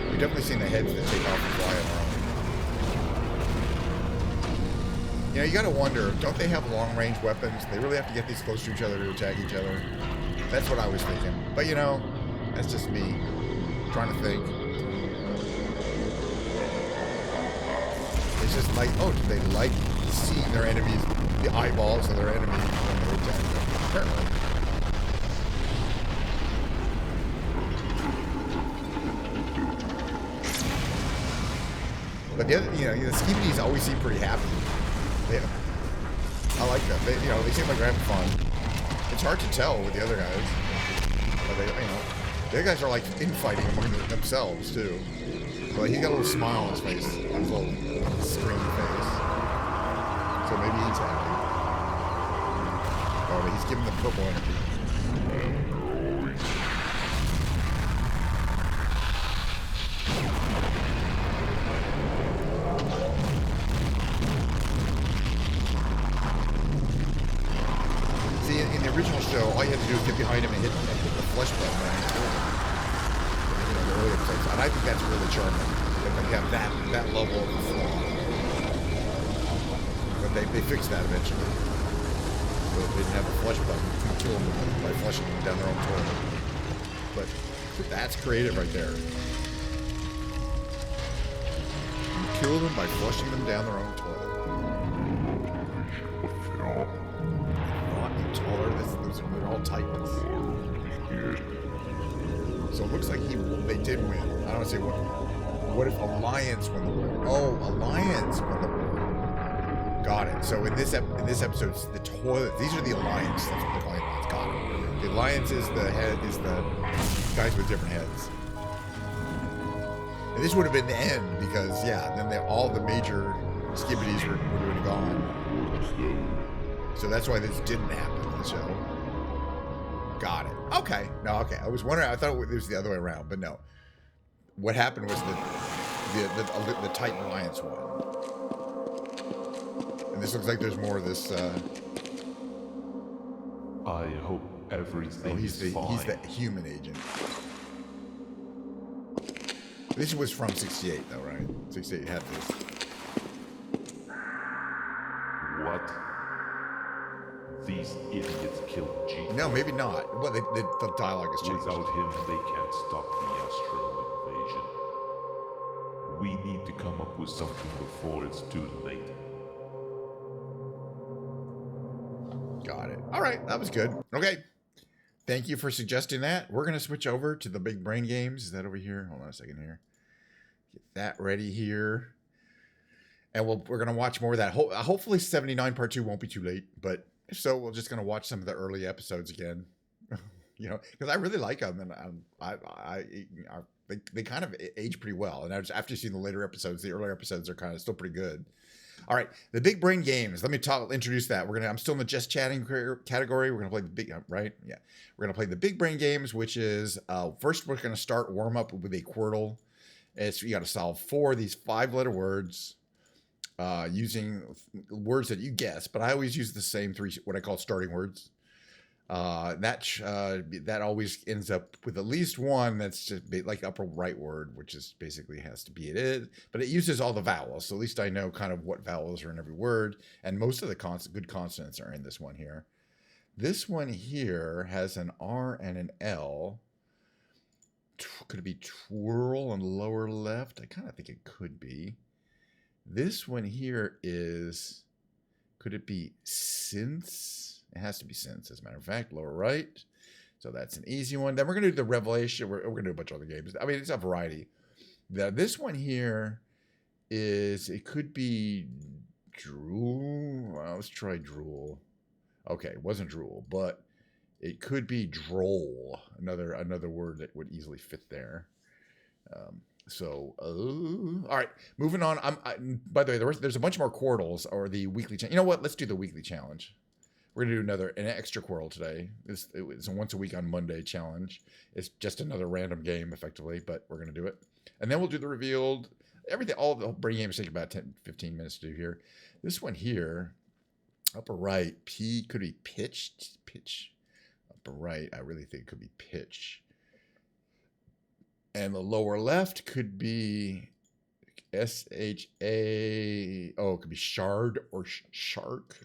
We've definitely seen the heads that take off and fly around. You gotta wonder, don't they have long-range weapons? They really have to get these close to each other to attack each other? That's what I was thinking. But that's just me trying to think. It's just like, do they like seeing their enemies, the eyeballs of their enemies when they're attacking them? Apparently. But the Skibidis always seem pretty happy. Yeah, I like them. They seem like they're having fun. It's hard to tell with the other guys. But the other guys are like infighting among themselves too. But he's got a little smile on his face, his little screaming face. So maybe he's happy. Oh, but he's giving them purple energy. All you have to do is get behind him and hit the flesh button and kill him. The earlier plays. And I think that's really charming. That they have that level of flaw. But they fixed that eventually. So they didn't have a flesh button. You can kill them by flushing them down their own toilet. But that's creative right there. kill them by flushing them down their own toilet. Not any taller. They're all titans. So it looks like they did win. I don't say what. What if Alliance won the war? Oh, Alliance won the war. Got it. So in this episode, it's the toilet. These are the Alliance. That's what the Alliance. Got it. The Alliance is the guys with different heads. And this would have been the end because then all the major skibbities would have been gone. So that's why this didn't happen in the show. Got it. Okay. No. Okay. I was wondering. I thought it was the other way around, but no. What happened was the Titan Alliance won. And this looks like there's more of this. I hope everything is fine. He's the human agent. This was from 68, though, right? 68 had this. What? These idiots killed G. No, maybe not. Well, the dialogue has changed. Without him, they can't stop the astral invasion. We need to come up with something before it's too late. Got it. All right, that was good. Okay. Thank you for suggesting that. We're going to switch over to the big brain games. Is that over here? Hold on a second here. Get that ready here. And we're going to watch more of that. Hopefully 79 part 2 won't be too late. But if so, we're just going to watch some of the early episodes again. Because I really like them. And they kind of age pretty well. And after seeing the later episodes, the earlier episodes are kind of still pretty good. All right, the big brain games. Let me introduce that. I'm still in the just chatting category. We're gonna play the big, right? Yeah, we're gonna play the big brain games, which is first we're gonna start warm up with a Quirtle. You got to solve 4 of these 5-letter words using words that you guess, but I always use the same 3 what I call starting words. That always ends up with at least one that's just like upper right word, which is basically has to be it, but it uses all the vowels. So at least I know kind of what vowels are in every word. And most of the good consonants are in this one here. This one here has an R and an L. Could it be twirl on the lower left? I kind of think it could be. This one here could it be since? It has to be since, as a matter of fact, lower right. So that's an easy one. Then we're going to do the Revelation. We're going to do a bunch of other games. I mean, it's a variety. This one here it could be drool. Well, let's try drool. Okay, it wasn't drool, but it could be droll. Another word that would easily fit there. All right, moving on. By the way, there's a bunch more Quirtles or the weekly challenge. You know what? Let's do the weekly challenge. We're going to do an extra Quirtle today. It's a once a week on Monday challenge. It's just another random game, effectively, but we're going to do it. And then we'll do the revealed. Everything, all the brain games take about 10, 15 minutes to do here. This one here, upper right, P could be pitch. Upper right, I really think it could be pitch. And the lower left could be S-H-A. Oh, it could be shard or shark.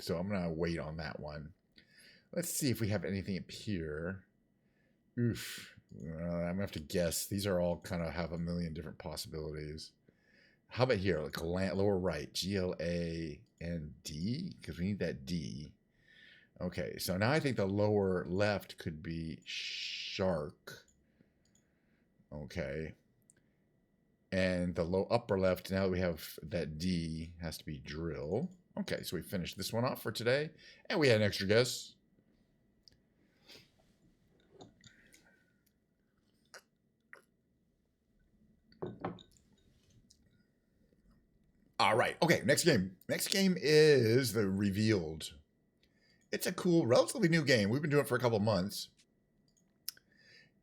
So I'm going to wait on that one. Let's see if we have anything up here. Oof. I'm going to have to guess. These are all kind of have a million different possibilities. How about here? Like lower right. G-L-A-N-D? Because we need that D. Okay. So now I think the lower left could be shark. Okay. And the upper left, now that we have that D, has to be drill. Okay, so we finished this one off for today. And we had an extra guess. All right. Okay, next game. Next game is the Revealed. It's a cool, relatively new game. We've been doing it for a couple of months.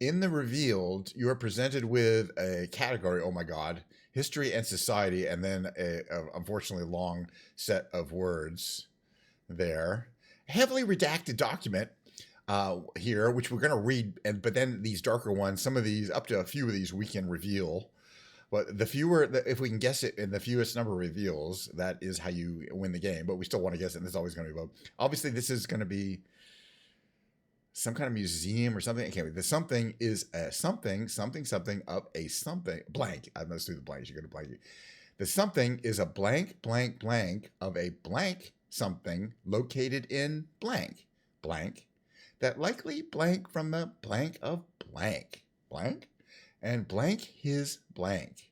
In the Revealed, you are presented with a category, oh my God, history and society, and then a unfortunately long set of words there. Heavily redacted document here, which we're going to read, but then these darker ones, some of these, up to a few of these we can reveal. But the fewer, if we can guess it in the fewest number of reveals, that is how you win the game. But we still want to guess it, and there's always going to be both. Obviously, this is going to be some kind of museum or something. I can't wait. The something is a something, something, something of a something blank. I must do the blank. You go to blank. The something is a blank, blank, blank of a blank something located in blank, blank, that likely blank from the blank of blank, blank, and blank his blank.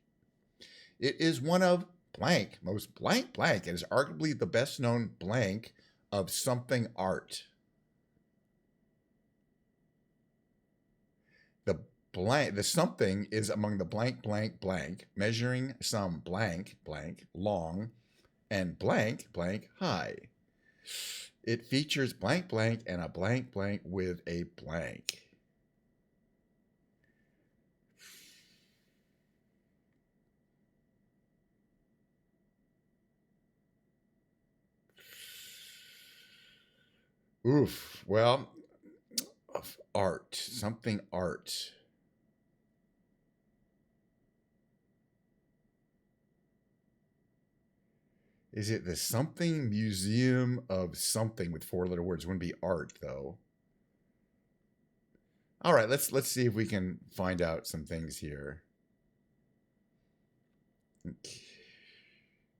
It is one of blank, most blank, blank, and is arguably the best known blank of something art. The something is among the blank, blank, blank, measuring some blank, blank, long, and blank, blank, high. It features blank, blank, and a blank, blank with a blank. Oof. Well, art, something art. Is it the something museum of something with 4-letter words? It wouldn't be art though. All right, let's see if we can find out some things here.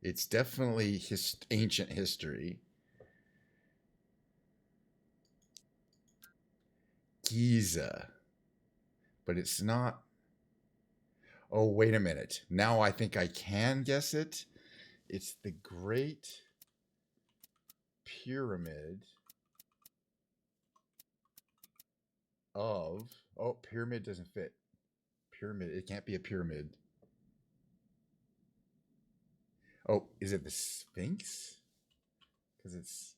It's definitely ancient history. Giza. But it's not. Oh, wait a minute. Now I think I can guess it. It's the Great Pyramid of. Oh, pyramid doesn't fit. Pyramid. It can't be a pyramid. Oh, is it the Sphinx? Because it's.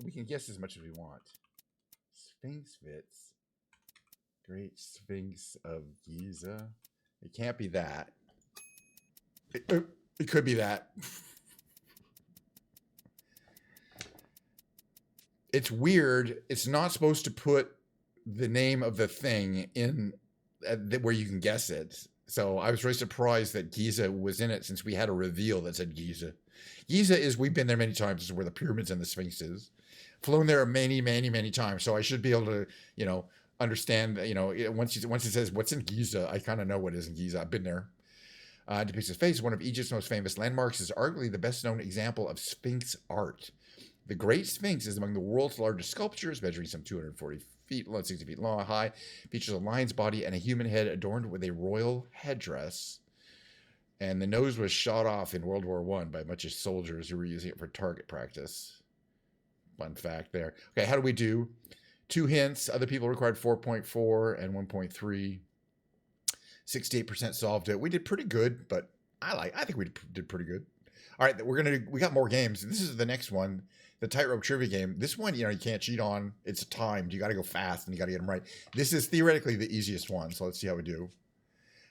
We can guess as much as we want. Sphinx fits. Great Sphinx of Giza. It can't be that. It could be that. It's weird. It's not supposed to put the name of the thing in where you can guess it. So I was very surprised that Giza was in it since we had a reveal that said Giza. Giza is, we've been there many times. This is where the pyramids and the Sphinx is. Flown there many, many, many times. So I should be able to, understand, once it says what's in Giza, I kind of know what is in Giza. I've been there. Depicts his face. One of Egypt's most famous landmarks, is arguably the best known example of Sphinx art. The Great Sphinx is among the world's largest sculptures, measuring some 240 feet, 60 feet long, high. Features a lion's body and a human head adorned with a royal headdress. And the nose was shot off in World War I by a bunch of soldiers who were using it for target practice. Fun fact there. Okay, how do we do? 2 hints. Other people required 4.4 and 1.3. 68% solved it. We did pretty good, but I think we did pretty good. All right, we got more games. This is the next one, the tightrope trivia game. This one, you can't cheat on. It's timed. You got to go fast and you got to get them right. This is theoretically the easiest one, so let's see how we do.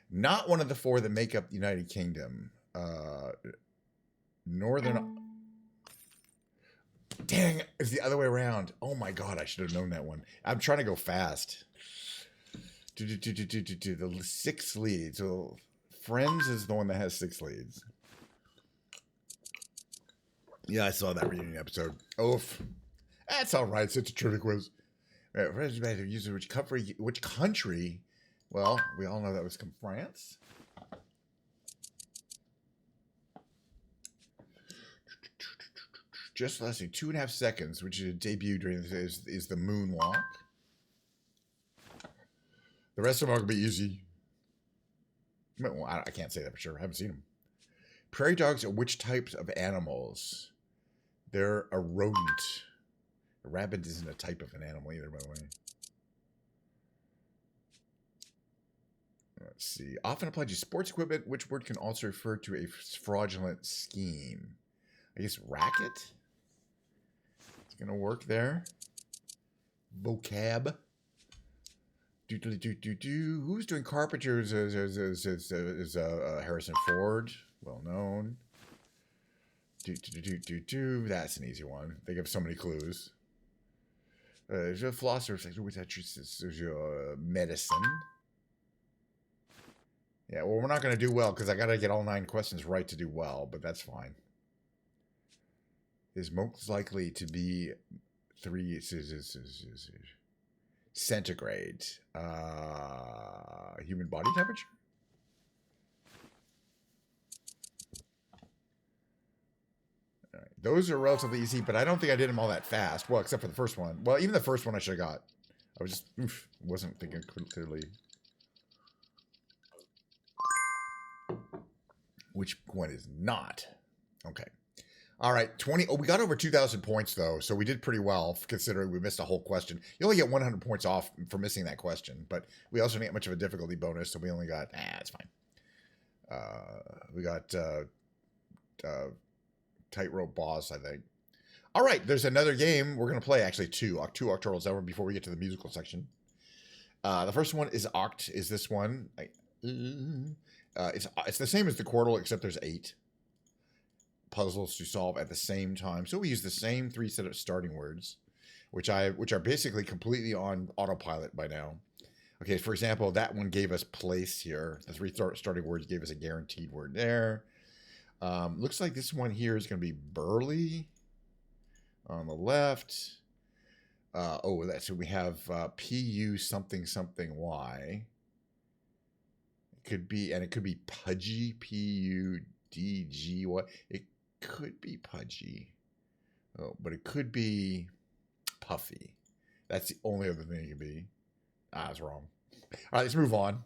Not one of the 4 that make up the United Kingdom. Northern. Dang, it's the other way around. Oh my God, I should have known that one. I'm trying to go fast. The 6 leads. So Friends is the one that has 6 leads. Yeah, I saw that reunion episode. Oof. That's all right. It's a trivia quiz. Which country? Well, we all know that was France. Just less than 2.5 seconds, which is a debut during this, is the moonwalk. The rest of them are going to be easy. Well, I can't say that for sure. I haven't seen them. Prairie dogs are which types of animals? They're a rodent. A rabbit isn't a type of an animal either, by the way. Let's see. Often applied to sports equipment, which word can also refer to a fraudulent scheme? I guess racket? It's going to work there. Vocab. Who's doing Carpenters? Is Harrison Ford, well known. That's an easy one. They give so many clues. There's a philosopher. There's medicine. Yeah, well, we're not going to do well because I got to get all 9 questions right to do well, but that's fine. is most likely to be 3 centigrade. Human body temperature? All right. Those are relatively easy, but I don't think I did them all that fast. Well, except for the first one. Well, even the first one I should have got. I was just wasn't thinking clearly. Which one is not? Okay. All right, 20. Oh, we got over 2,000 points, though, so we did pretty well, considering we missed a whole question. You only get 100 points off for missing that question, but we also didn't get much of a difficulty bonus, so we only got, it's fine. We got Tightrope Boss, I think. All right, there's another game we're going to play, actually two Octorals over before we get to the musical section. The first one is is this one. It's the same as the Quordle, except there's 8 puzzles to solve at the same time. So we use the same 3 set of starting words, which are basically completely on autopilot by now. Okay, for example, that one gave us place here. The 3 starting words gave us a guaranteed word there. Looks like this one here is going to be burly on the left. So we have PU something something Y. It could be pudgy, PUDGY. It could be pudgy. Oh, but it could be puffy. That's the only other thing it could be. I was wrong. All right, let's move on.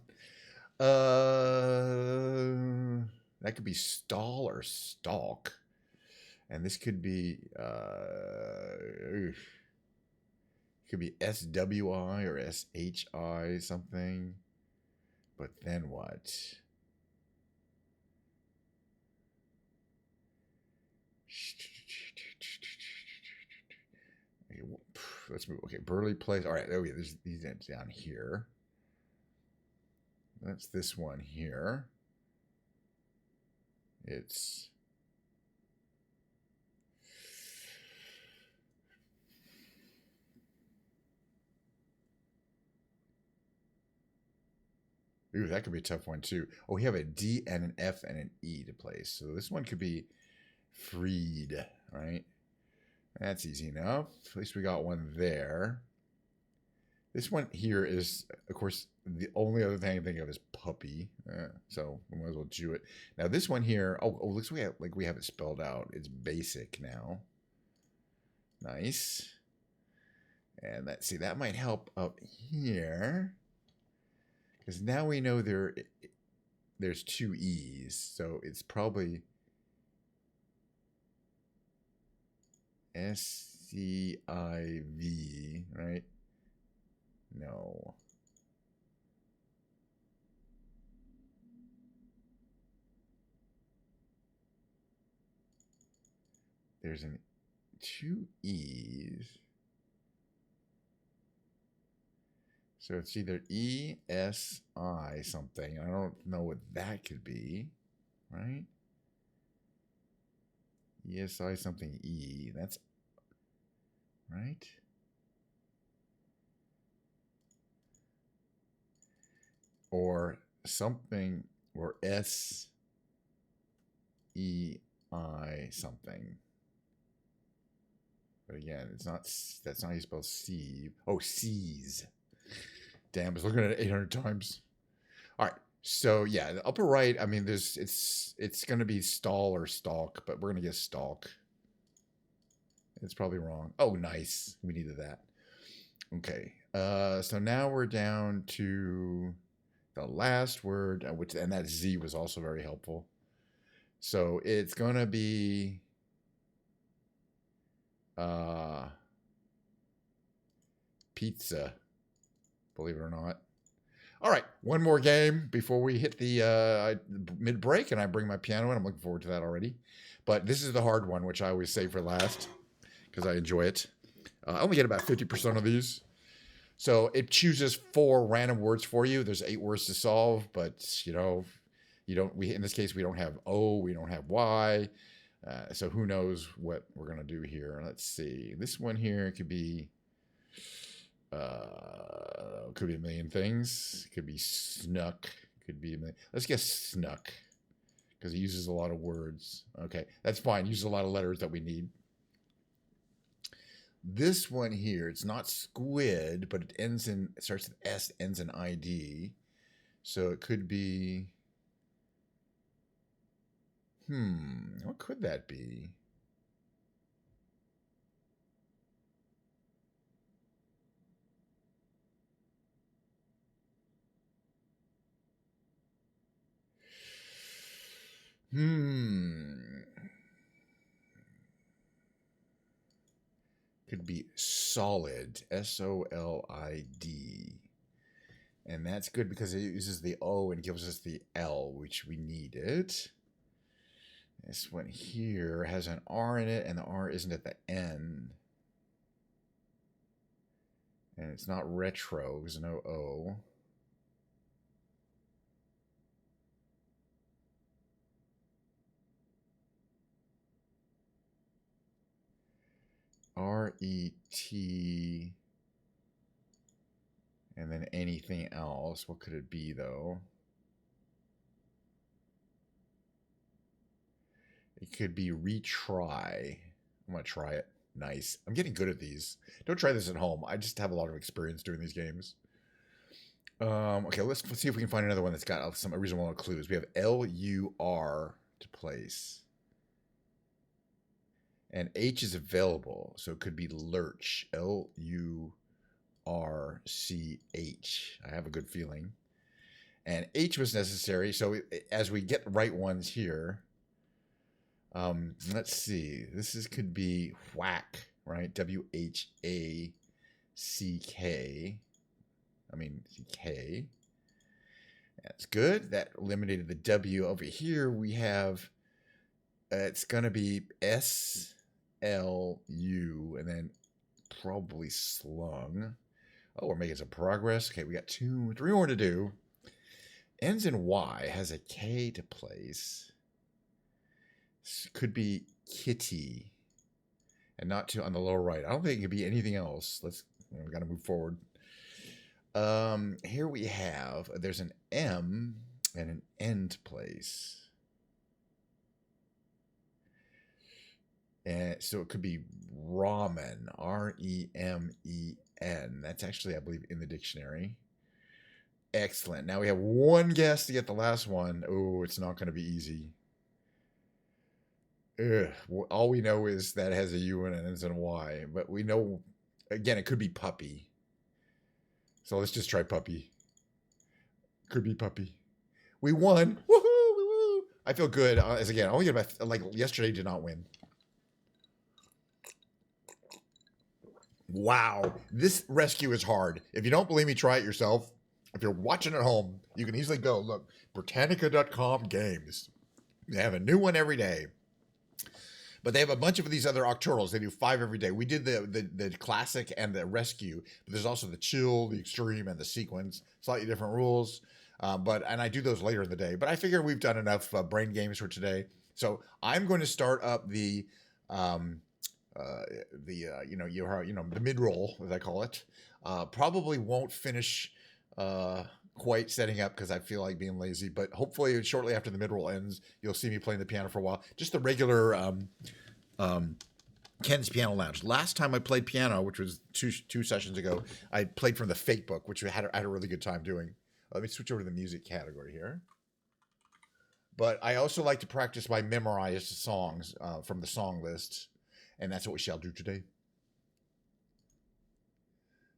That could be stall or stalk. And this could be could be SWI or SHI something. But then what? Okay, let's move. Okay, burly place. All right, there's these down here. That's this one here. It's ooh, that could be a tough one too. Oh, we have a D and an F and an E to place. So this one could be freed, right? That's easy enough. At least we got one there. This one here is, of course, the only other thing I can think of is puppy. So we might as well do it. Now this one here, looks like we have it spelled out. It's basic now. Nice. And let's see, that might help up here. Because now we know there's 2 E's. So it's probably SCIV, right? No. There's 2 E's. So it's either ESI something. I don't know what that could be, right? ESI something E. That's right. Or something, or SEI something. But again, that's not how you spell Steve. Oh, C's. Damn, I was looking at it 800 times. All right. So yeah, the upper right, I mean, it's going to be stall or stalk, but we're going to get stalk. It's probably wrong. Oh, nice. We needed that. Okay. So now we're down to the last word, and that Z was also very helpful. So it's going to be pizza, believe it or not. All right, one more game before we hit the mid-break, and I bring my piano in. I'm looking forward to that already. But this is the hard one, which I always save for last because I enjoy it. I only get about 50% of these. So it chooses 4 random words for you. There's 8 words to solve, but you don't. In this case, we don't have O, we don't have Y. So who knows what we're gonna do here? Let's see. This one here could be a million things. Could be snuck. Could be a million. Let's guess snuck because it uses a lot of words. Okay, that's fine. Uses a lot of letters that we need. This one here, it's not squid, but it starts with S, ends in ID. So it could be, what could that be? Could be solid, SOLID. And that's good because it uses the O and gives us the L, which we needed. This one here has an R in it, and the R isn't at the N. And it's not retro, there's no O. RET, and then anything else. What could it be, though? It could be retry. I'm going to try it. Nice. I'm getting good at these. Don't try this at home. I just have a lot of experience doing these games. Okay, let's see if we can find another one that's got some reasonable clues. We have LUR to place. And H is available, so it could be lurch. LURCH. I have a good feeling. And H was necessary, so as we get the right ones here, let's see. Could be whack, right? WHACK. CK. That's good. That eliminated the W. Over here we have, it's going to be SLU, and then probably slung. Oh, we're making some progress. Okay, we got 3 more to do. Ends in Y, has a K to place. Could be kitty, and not too on the lower right. I don't think it could be anything else. We got to move forward. Here we have, there's an M and an N to place. And so it could be ramen, REMEN. That's actually, I believe, in the dictionary. Excellent. Now we have one guess to get the last one. Oh, it's not going to be easy. All we know is that it has a U and an ends in a Y. But we know, again, it could be puppy. So let's just try puppy. Could be puppy. We won. Woohoo! Woo-hoo! I feel good. As again, only like yesterday did not win. Wow. This rescue is hard. If you don't believe me, try it yourself. If you're watching at home, you can easily go, look, Britannica.com games. They have a new one every day. But they have a bunch of these other Octurals. They do 5 every day. We did the classic and the rescue. But there's also the chill, the extreme, and the sequence. Slightly different rules. And I do those later in the day. But I figure we've done enough brain games for today. So I'm going to start up the mid-roll, as I call it. Probably won't finish quite setting up because I feel like being lazy, but hopefully shortly after the mid-roll ends, you'll see me playing the piano for a while. Just the regular Ken's Piano Lounge. Last time I played piano, which was two sessions ago, I played from the Fake Book, which I had a really good time doing. Let me switch over to the music category here. But I also like to practice my memorized songs from the song list, and that's what we shall do today.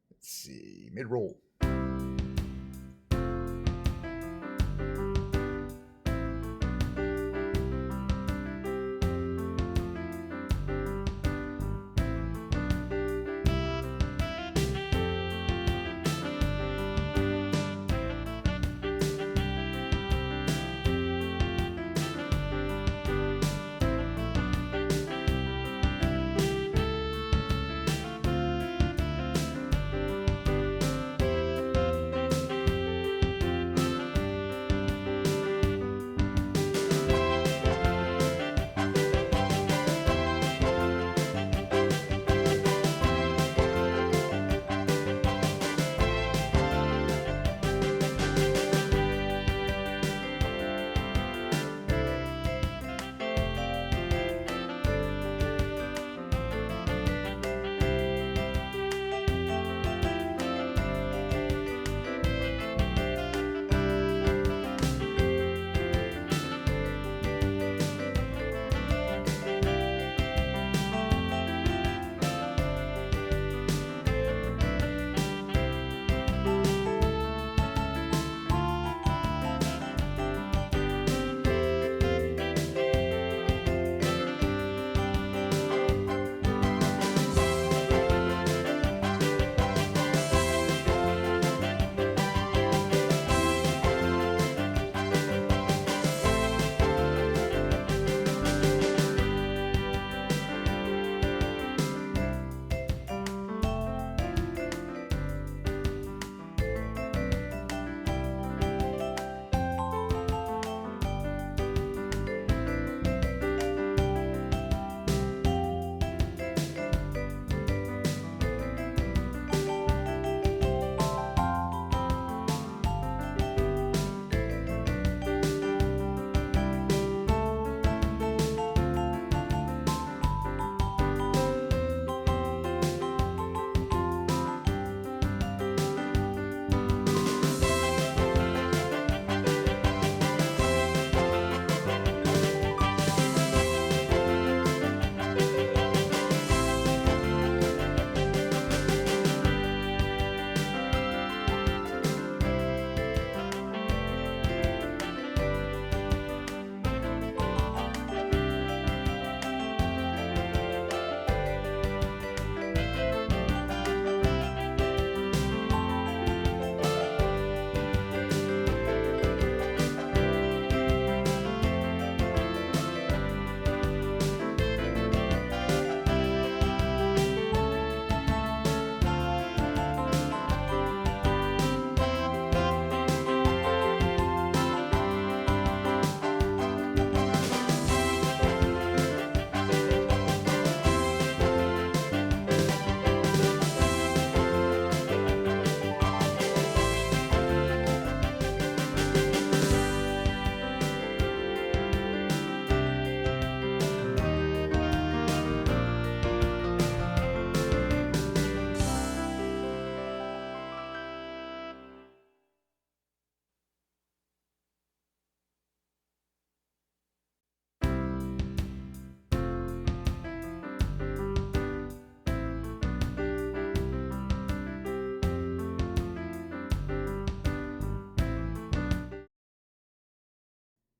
Let's see, mid-roll.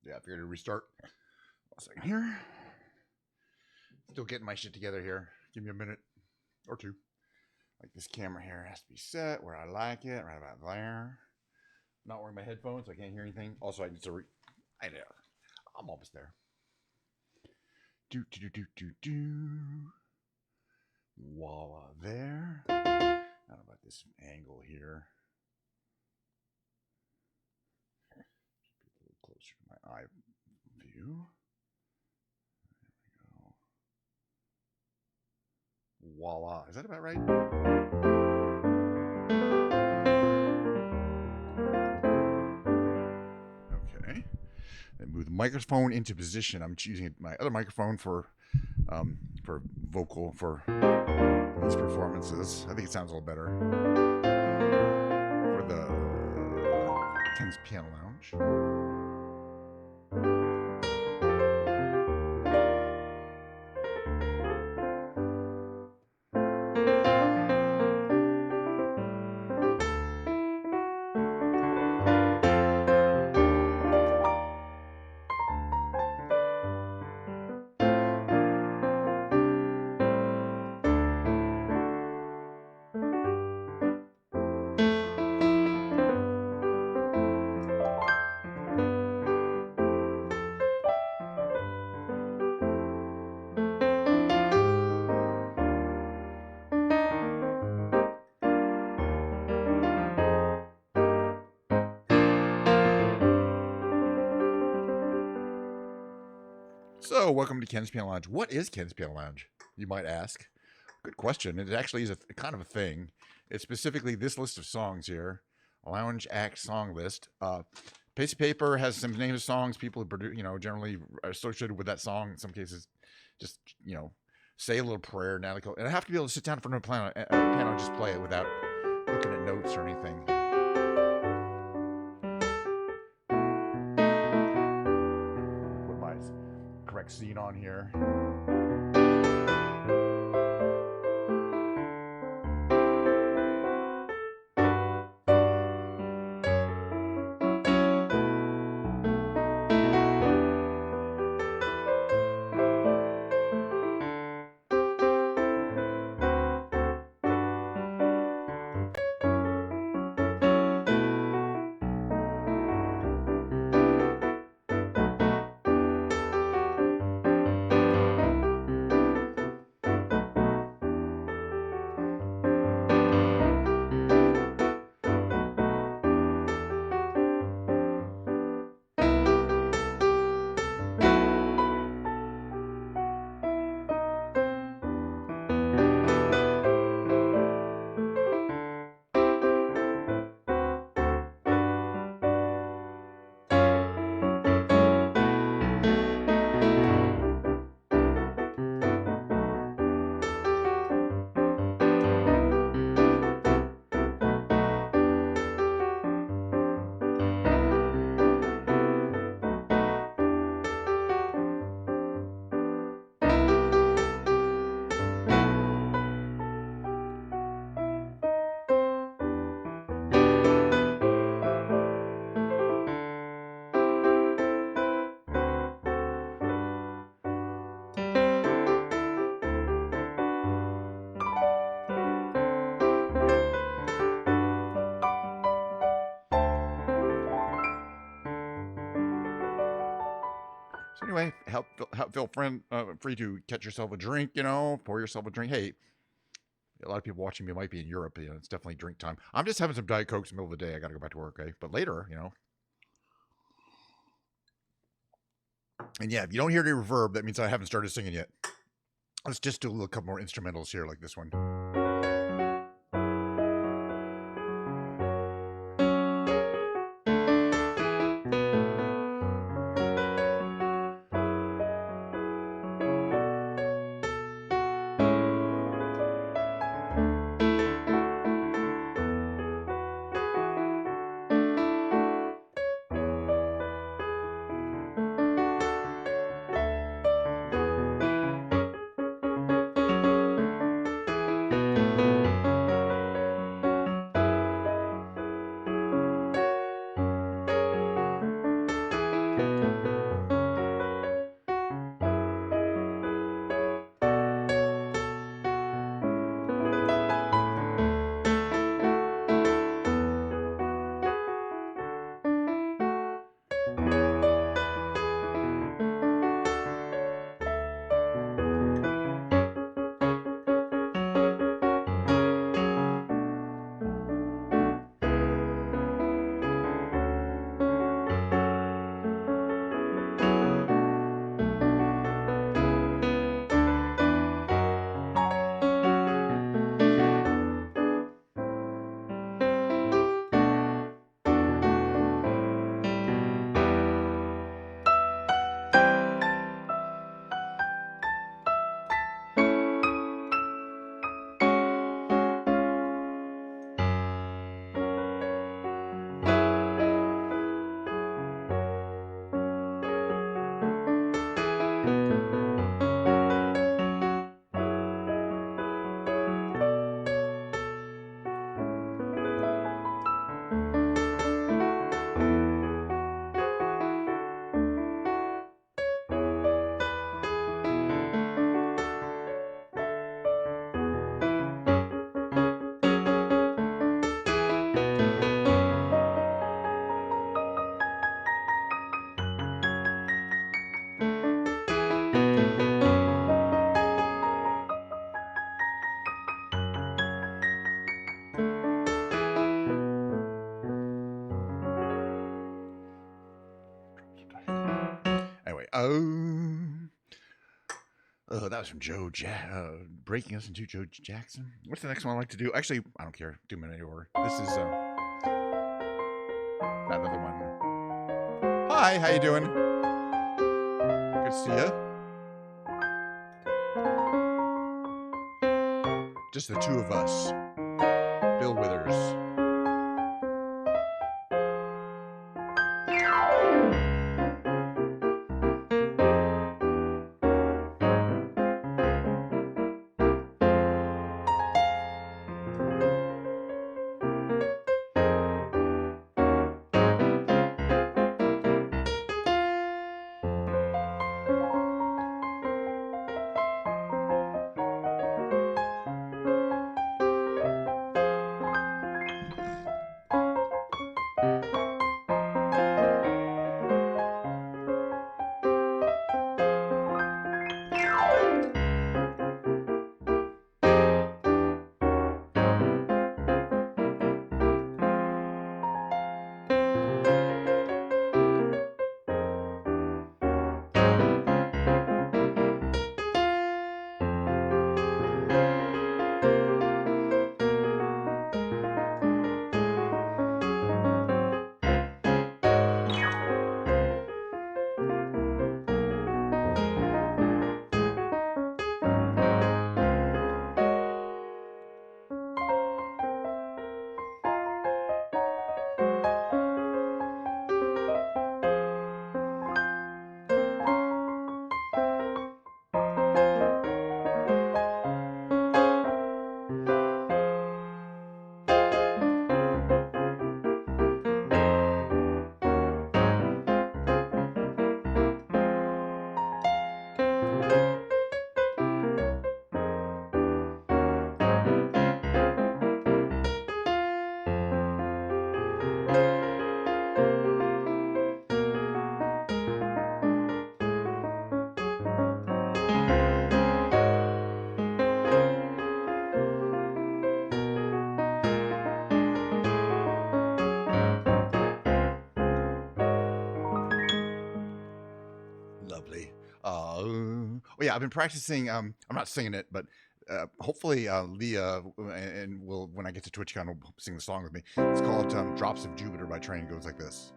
Yeah, I figured to restart. One second here. Still getting my shit together here. Give me a minute or two. Like this camera here has to be set where I like it, right about there. I'm not wearing my headphones, so I can't hear anything. Also, I need to I know. I'm almost there. Do. Voila, there. I don't know about this angle here. Should be a little closer to my eye view. There we go. Voila. Is that about right? Okay. Then move the microphone into position. I'm choosing my other microphone for vocal for these performances. I think it sounds a little better for the Ken's Piano Lounge. So, welcome to Ken's Piano Lounge. What is Ken's Piano Lounge, you might ask? Good question. It actually is a kind of a thing. It's specifically this list of songs here, a lounge act song list. Piece of paper has some names of songs people produce, generally associated with that song. In some cases, just say a little prayer. Now they go, and I have to be able to sit down in front of a piano and just play it without looking at notes or anything. Put my correct scene on here. So anyway, feel free to catch yourself a drink, pour yourself a drink. Hey, a lot of people watching me might be in Europe. It's definitely drink time. I'm just having some Diet Cokes in the middle of the day. I got to go back to work, okay? But later, And yeah, if you don't hear the reverb, that means I haven't started singing yet. Let's just do a couple more instrumentals here like this one. Oh, that was from Breaking Us into Joe Jackson. What's the next one I like to do? Actually, I don't care. Do them in any order. This is another one. Hi, how you doing? Good to see you. Just the two of us. Bill Withers. Lovely. Oh yeah, I've been practicing. I'm not singing it, but hopefully Leah and will when I get to TwitchCon will sing the song with me. It's called "Drops of Jupiter" by Train. It goes like this.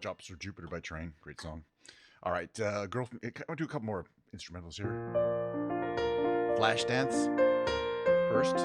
Drops or Jupiter by Train. Great song. All right, Girl. I'll do a couple more instrumentals here. Flashdance first.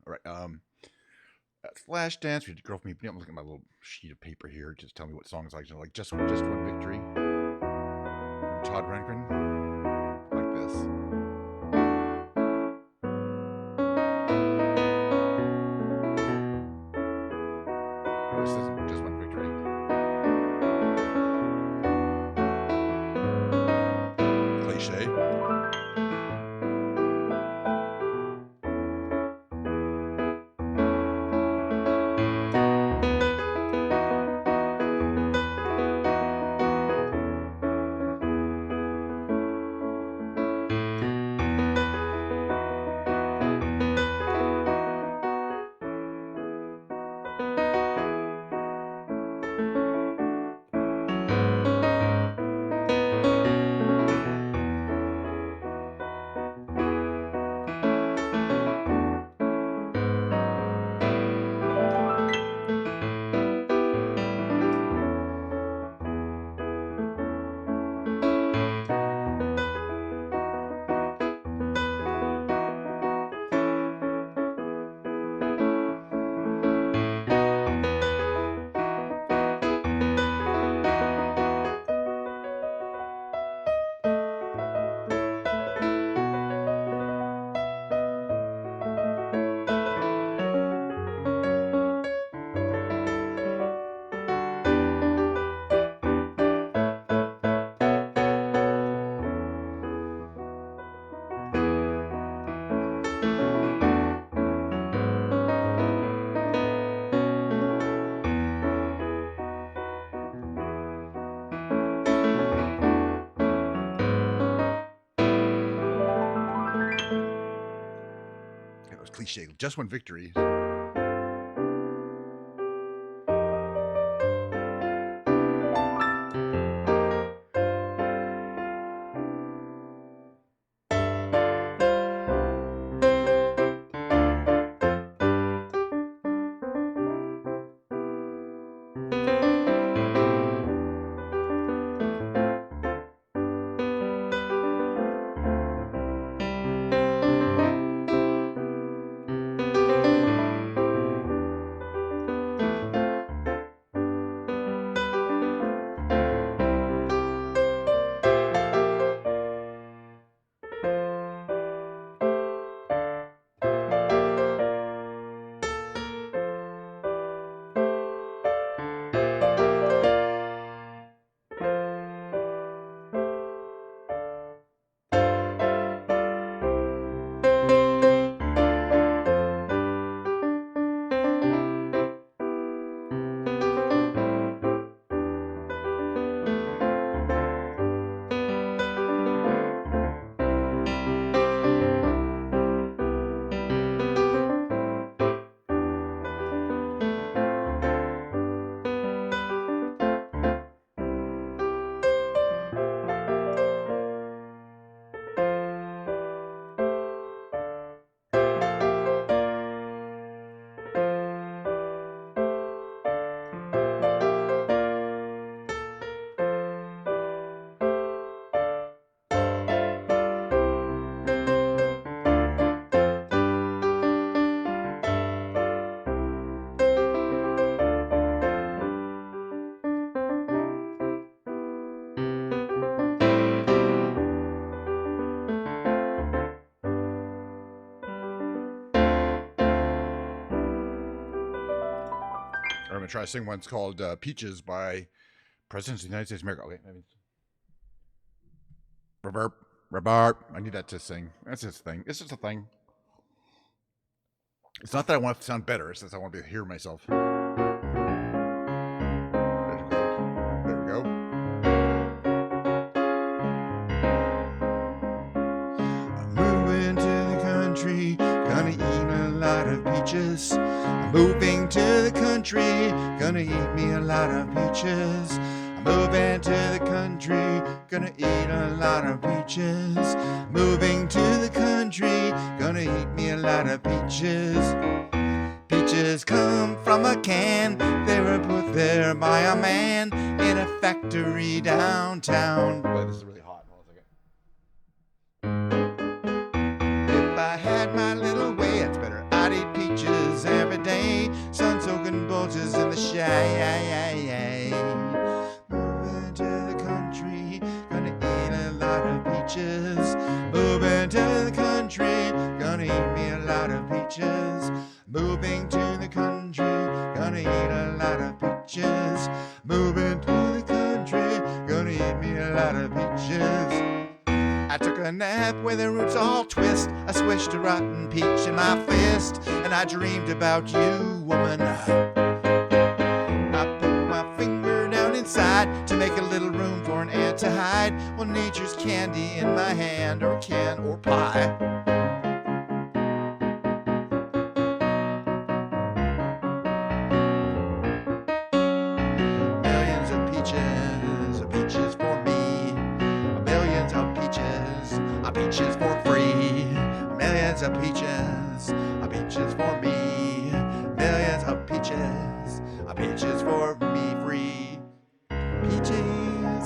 All right. Flashdance. We did Girl from Ipanema. I'm looking at my little sheet of paper here. Just tell me what songs I like. Just One Victory from Todd Rundgren. Like this. Oh, this isn't Just One Victory. Cliche. cliche. Just One Victory. I'm going to try to sing one. It's called Peaches by Presidents of the United States of America. Okay, maybe. Reverb. Reverb. I need that to sing. That's just a thing. It's just a thing. It's not that I want to sound better. It's just I want to be able to hear myself. There we go. I'm moving to the country, gonna eat a lot of peaches. I'm moving to the country, gonna eat me a lot of peaches. I'm moving to the country, gonna eat a lot of peaches. Moving to the country, gonna eat me a lot of peaches. Peaches come from a can, they were put there by a man in a factory downtown. Boy, this is really hot. Hold on a second. If I had my little way, it's better I'd eat peaches every day. Sun-soaking bulges in the shade. Moving to the country, gonna eat a lot of peaches. Moving to the country, gonna eat me a lot of peaches. Moving to the country, gonna eat a lot of peaches. Moving to the country, gonna eat me a lot of peaches. I took a nap where the roots all twist. I swished a rotten peach in my fist, and I dreamed about you, woman. I put my finger down inside to make a little room for an ant to hide. Well, nature's candy in my hand, or can or pie. Millions of peaches, peaches for me. Millions of peaches, peaches for free. Millions of peaches, peaches for me. Millions of peaches, peaches for me free. Peaches.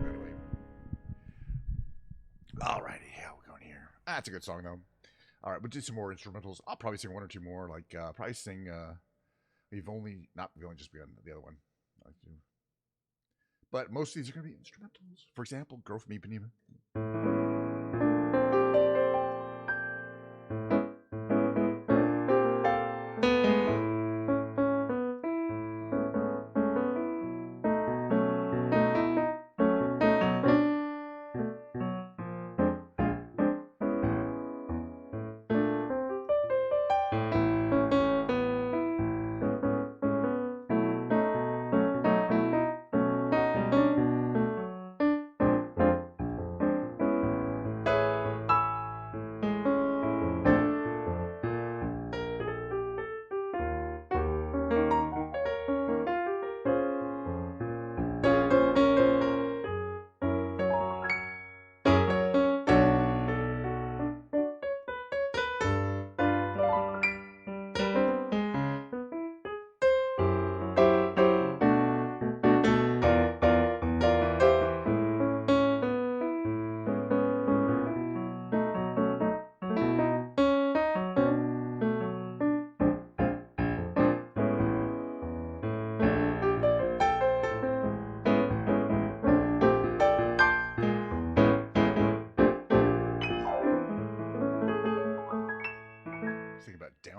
Anyway. Alrighty, how we going here? That's a good song though. Alright, we'll do some more instrumentals. I'll probably sing one or two more, like probably sing we've only just begun the other one. But most of these are gonna be instrumentals. For example, Girl from Ipanema.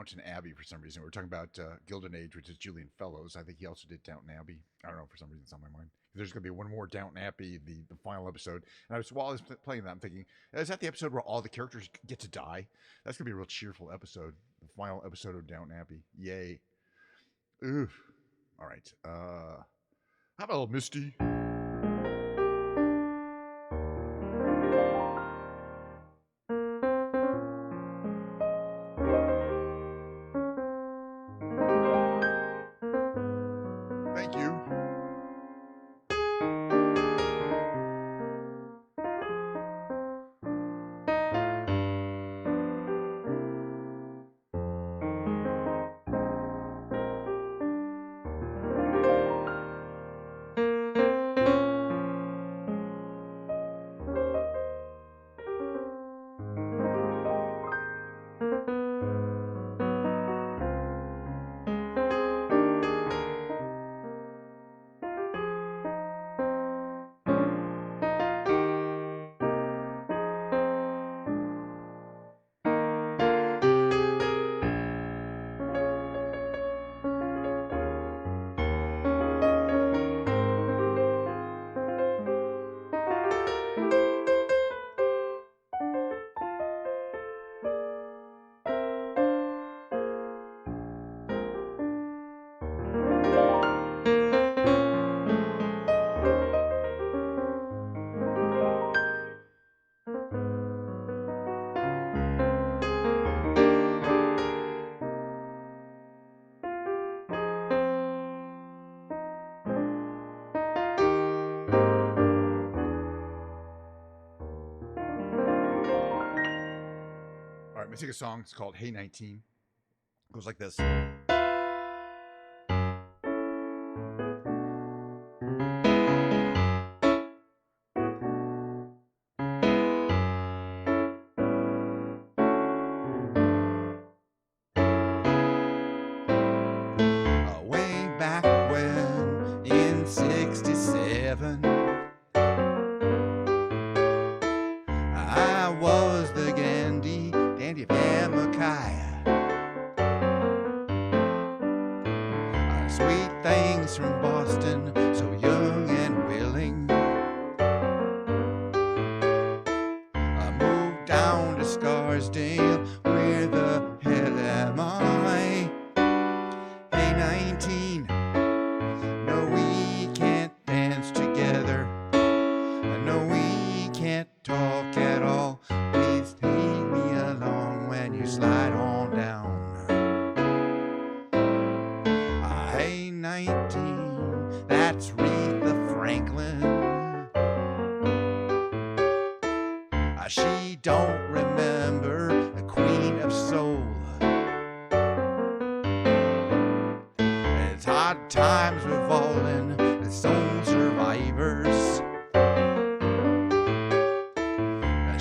Downton Abbey for some reason. We were talking about Gilded Age, which is Julian Fellows. I think he also did Downton Abbey. I don't know, for some reason it's on my mind. There's going to be one more Downton Abbey, the final episode. And while I was playing that, I'm thinking, is that the episode where all the characters get to die? That's going to be a real cheerful episode. The final episode of Downton Abbey. Yay. Oof. All right. How about a little Misty? Thank you. All right, I'm going to sing a song. It's called Hey 19. It goes like this. Way back when, in 67, I was the dandy of Amakiah. Sweet things from Boston, so young and willing. I moved down to Scarsdale, where the hell am I? Hey 19, no we can't dance together. No we can't talk at all. Please take me along when you slide on down. Hey 19, that's Aretha Franklin. She don't remember the Queen of Soul. It's hard times we're falling, the soul survivors.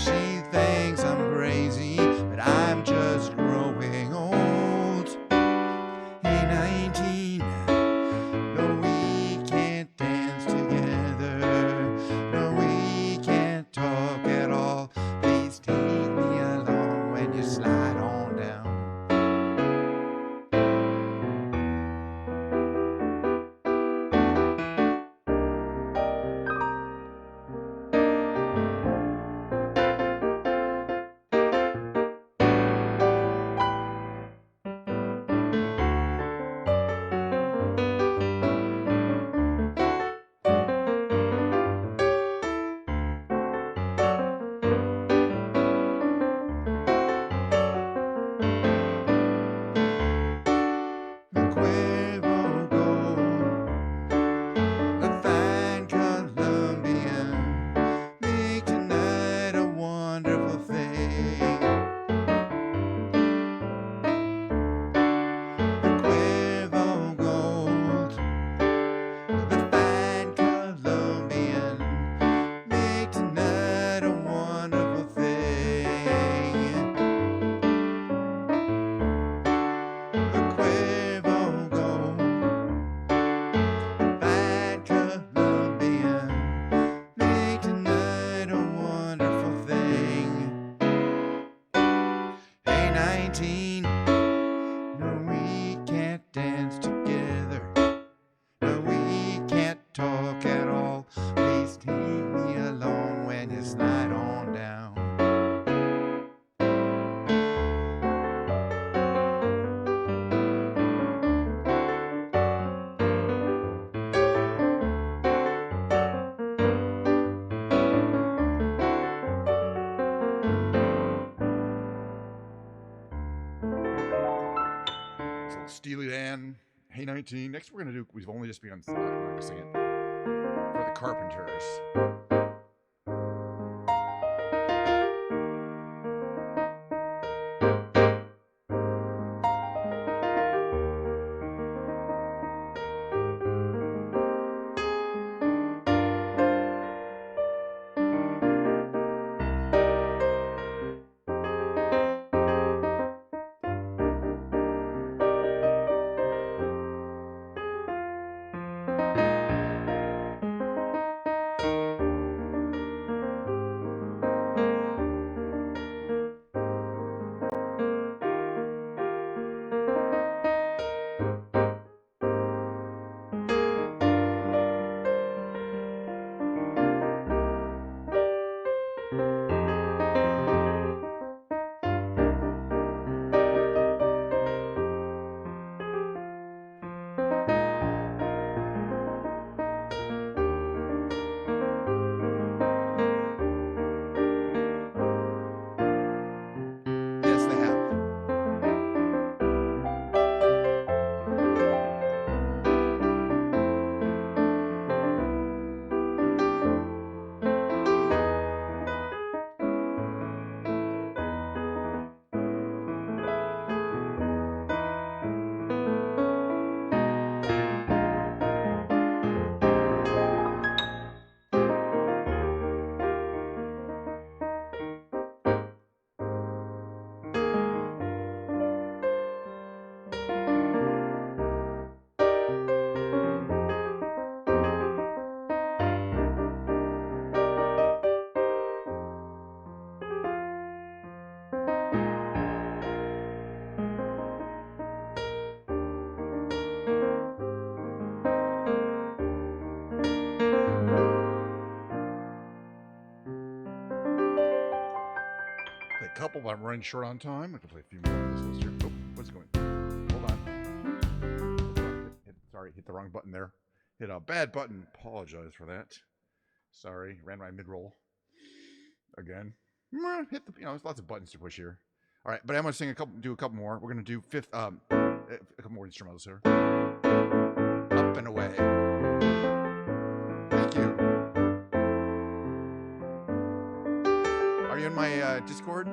She thinks I'm crazy, but I'm just growing old. Hey 19, no we can't dance together. No we can't talk at all. Please take me along when you slide on down. Steely Dan, Hey 19. Next, we're going to do, we've only just begun sing it, for the Carpenters. Yes, they have. Play a couple, but I'm running short on time. I can play a few more of this list here. Oh, what's going on? Hold on. Sorry, hit the wrong button there. Hit a bad button. Apologize for that. Sorry, ran my mid-roll again. Hit the, there's lots of buttons to push here. All right, but I'm gonna do a couple more. We're gonna do a couple more instrumentals here. Up and away. Thank you. Are you in my Discord?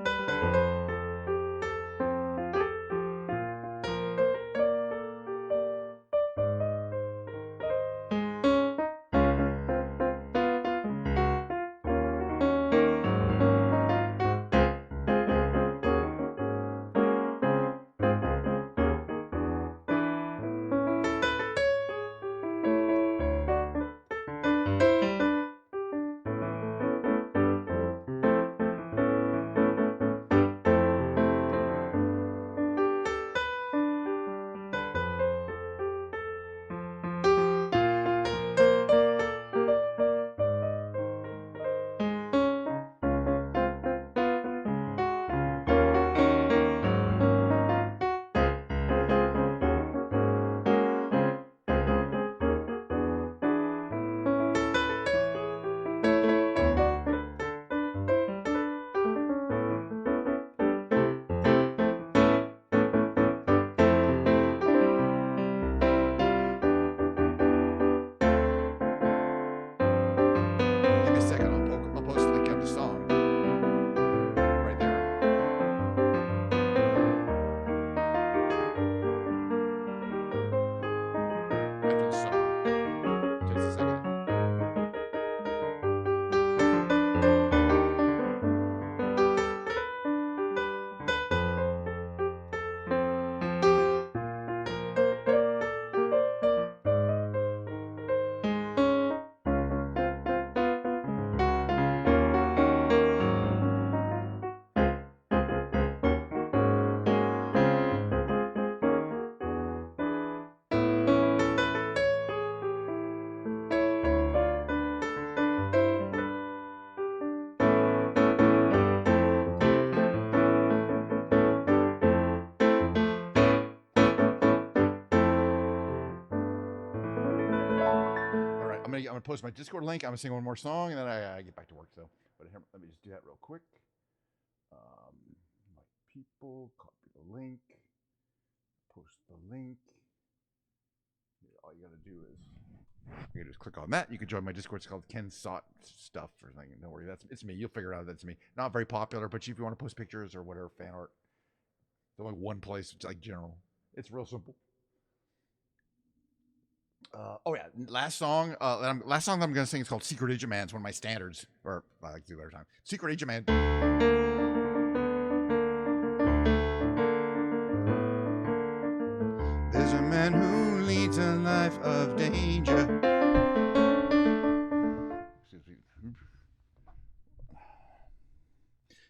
Give me a second. I'll post the link of the song right there. After the song. Just a second. I'm gonna post my Discord link. I'm gonna sing one more song, and then I get back to work. So, but here, let me just do that real quick. My people, copy the link, post the link. all you gotta do is just click on that. You can join my Discord. It's called Ken Sought Stuff or something. Don't worry, it's me. You'll figure out that's me. Not very popular, but if you want to post pictures or whatever, fan art, there's only one place. It's like general. It's real simple. Oh yeah, last song that I'm gonna sing is called "Secret Agent Man." It's one of my standards, or I like to do it every time. Secret Agent Man. There's a man who leads a life of danger. Excuse me.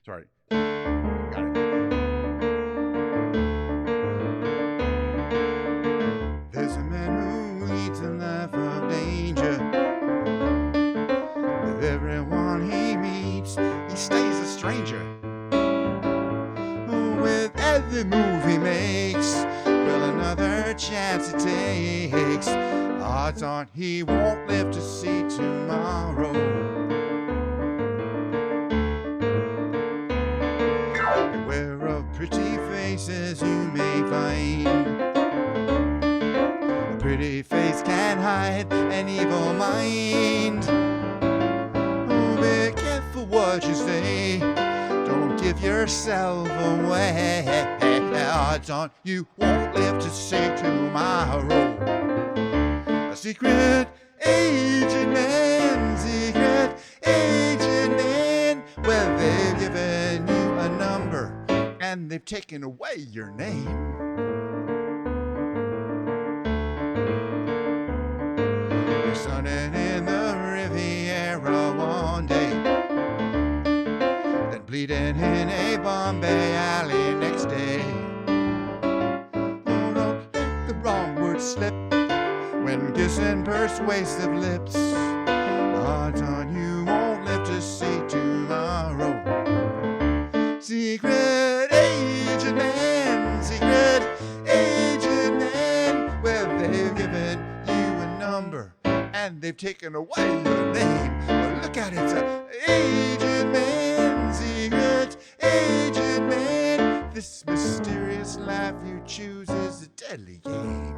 Sorry. Got it. There's a man who leads a life of danger. With everyone he meets, He stays a stranger. with every move he makes, well, another chance he takes. Odds on he won't live to see tomorrow. Beware of pretty faces you may find. A pretty face can hide an evil mind. Oh, be careful what you say. Don't give yourself away. Odds on you won't live to see tomorrow. A secret agent man, secret agent man. Well, they've given you a number and they've taken away your name. You're sunning in the Riviera one day, then bleeding in a Bombay alley next day. Oh, don't let the wrong words slip when kissing persuasive lips. Odds on you won't live to see tomorrow. Secret agent man, secret agent man. Well, they've given you a number and they've taken away your name. Well, look at it, agent man, secret agent man. This mysterious life you choose is a deadly game.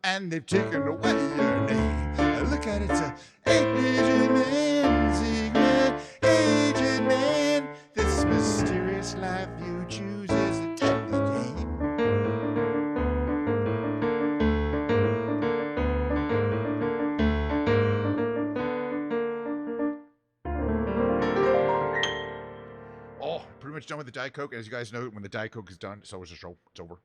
And they've taken away your name. Look at it, agent man, secret agent man. This mysterious life you choose is a deadly game. Oh, pretty much done with the Diet Coke. As you guys know, when the Diet Coke is done, so is the show. It's over.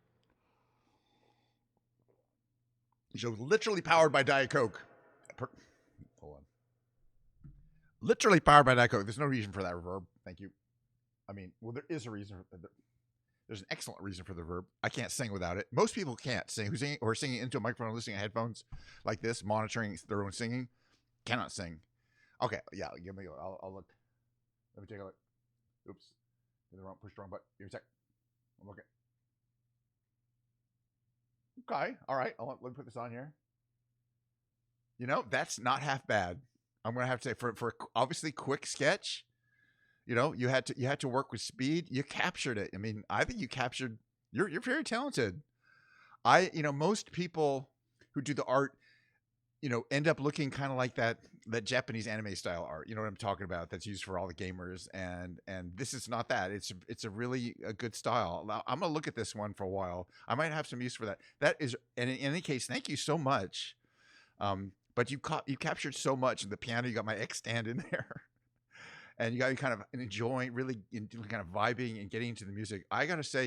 The show's literally powered by Diet Coke. Hold on. Literally powered by Diet Coke. There's no reason for that reverb. Thank you. I mean, well, there is a reason. There's an excellent reason for the reverb. I can't sing without it. Most people can't sing. Who's singing or singing into a microphone, listening to headphones like this, monitoring their own singing, cannot sing. Okay, yeah, give me. I'll look. Let me take a look. Oops, push the wrong button. Give me a sec. I'm looking. Okay, all right. Let me put this on here. You know, that's not half bad. I'm gonna have to say for obviously quick sketch. You know, you had to work with speed. You captured it. I mean, I think you captured. You're very talented. Most people who do the art, end up looking kind of like that Japanese anime style art. You know what I'm talking about? That's used for all the gamers, and this is not that. It's a really a good style. I'm gonna look at this one for a while. I might have some use for that. That is, and in any case, thank you so much. But you captured so much in the piano. You got my X stand in there. And you got to kind of enjoying, really kind of vibing and getting into the music. I got to say,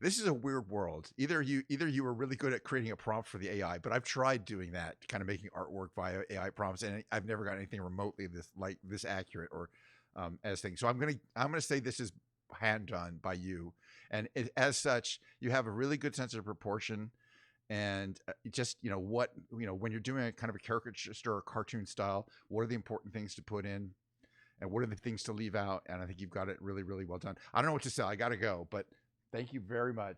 this is a weird world. Either you were really good at creating a prompt for the AI, but I've tried doing that, kind of making artwork via AI prompts, and I've never got anything remotely this accurate or as things. So I'm gonna say this is hand done by you, and as such, you have a really good sense of proportion. And just when you're doing a kind of a caricature or cartoon style, what are the important things to put in, and what are the things to leave out? And I think you've got it really, really well done. I don't know what to say. I got to go, but thank you very much.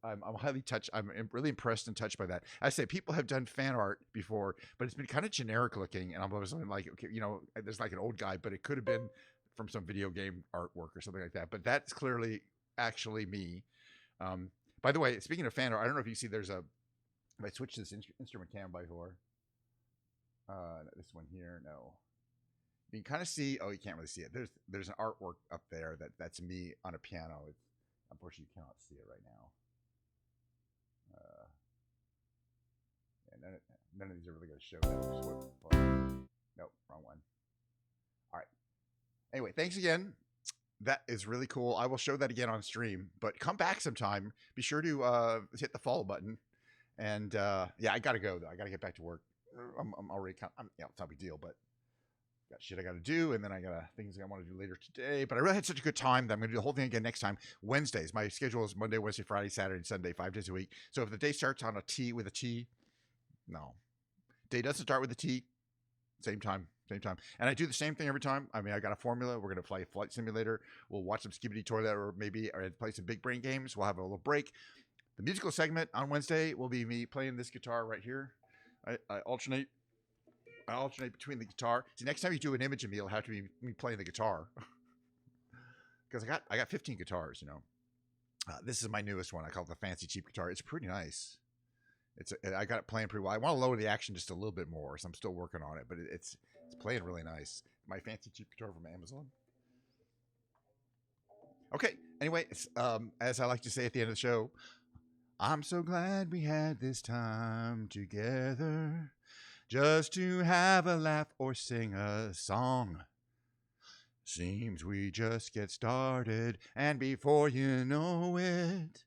I'm highly touched. I'm really impressed and touched by that. I say people have done fan art before, but it's been kind of generic looking, and I'm always like, okay, there's like an old guy, but it could have been from some video game artwork or something like that. But that's clearly actually me. By the way, speaking of fan art, I don't know if you see if I switch this instrument cam by four, this one here, no. You can kind of see. Oh, you can't really see it. There's an artwork up there that's me on a piano. Unfortunately, you cannot see it right now. None of these are really going to show that. Nope, wrong one. All right. Anyway, thanks again. That is really cool. I will show that again on stream. But come back sometime. Be sure to hit the follow button. And yeah, I gotta go though. I gotta get back to work. I'm already it's not a big deal, but got shit I gotta do, and then I got things I want to do later today. But I really had such a good time that I'm gonna do the whole thing again next time. Wednesdays. My schedule is Monday, Wednesday, Friday, Saturday, and Sunday, 5 days a week. So if the day starts on a T with a T, no. Day doesn't start with a T. Same time. And I do the same thing every time. I mean, I got a formula. We're gonna play a flight simulator. We'll watch some Skibidi Toilet, or play some big brain games. We'll have a little break. The musical segment on Wednesday will be me playing this guitar right here. I alternate between the guitar. See, next time you do an image of me, it'll have to be me playing the guitar. Because I got 15 guitars, This is my newest one. I call it the fancy cheap guitar. It's pretty nice. I got it playing pretty well. I want to lower the action just a little bit more, so I'm still working on it. But it's playing really nice. My fancy cheap guitar from Amazon. Okay. Anyway, as I like to say at the end of the show, I'm so glad we had this time together, just to have a laugh or sing a song. Seems we just get started, and before you know it,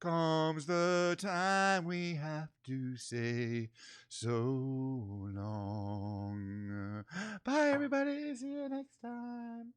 comes the time we have to say so long. Bye, everybody. See you next time.